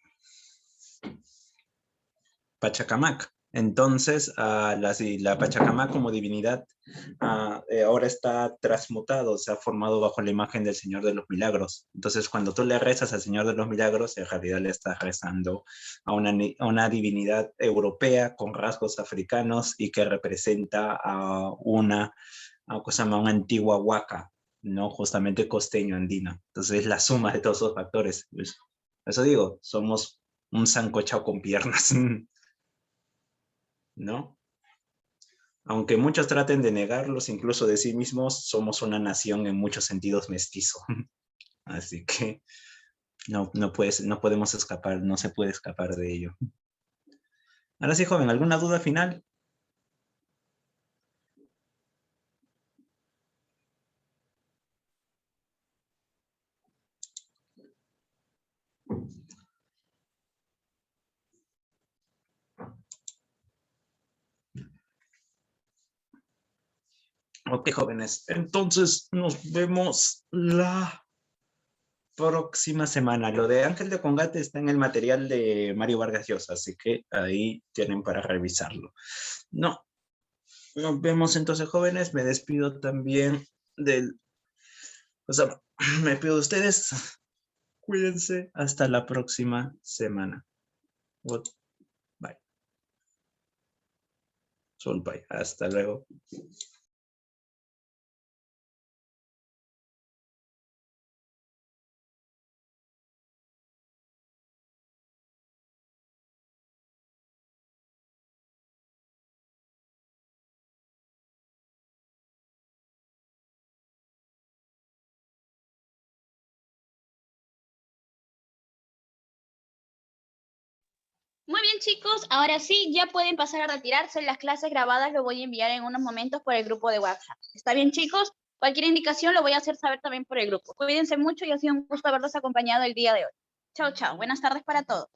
Pachacamac. Entonces, la Pachacamac como divinidad ahora está transmutado, se ha formado bajo la imagen del Señor de los Milagros. Entonces, cuando tú le rezas al Señor de los Milagros, en realidad le estás rezando a una divinidad europea con rasgos africanos y que representa una antigua huaca, ¿no? Justamente costeño andina. Entonces, es la suma de todos esos factores. Pues, eso digo, somos un sancochado con piernas. ¿No? Aunque muchos traten de negarlos, incluso de sí mismos, somos una nación en muchos sentidos mestizo. Así que no podemos escapar, no se puede escapar de ello. Ahora sí, joven, ¿alguna duda final? Ok, jóvenes, entonces nos vemos la próxima semana. Lo de Ángel de Congate está en el material de Mario Vargas Llosa, así que ahí tienen para revisarlo. No, nos vemos entonces, jóvenes. Me despido también del... O sea, me pido de ustedes. Cuídense. Hasta la próxima semana. Bye. Bye. Hasta luego. bien, chicos, ahora sí, ya pueden pasar a retirarse. Las clases grabadas lo voy a enviar en unos momentos por el grupo de WhatsApp. ¿Está bien, chicos? Cualquier indicación lo voy a hacer saber también por el grupo. Cuídense mucho y ha sido un gusto haberlos acompañado el día de hoy. Chao, chao. Buenas tardes para todos.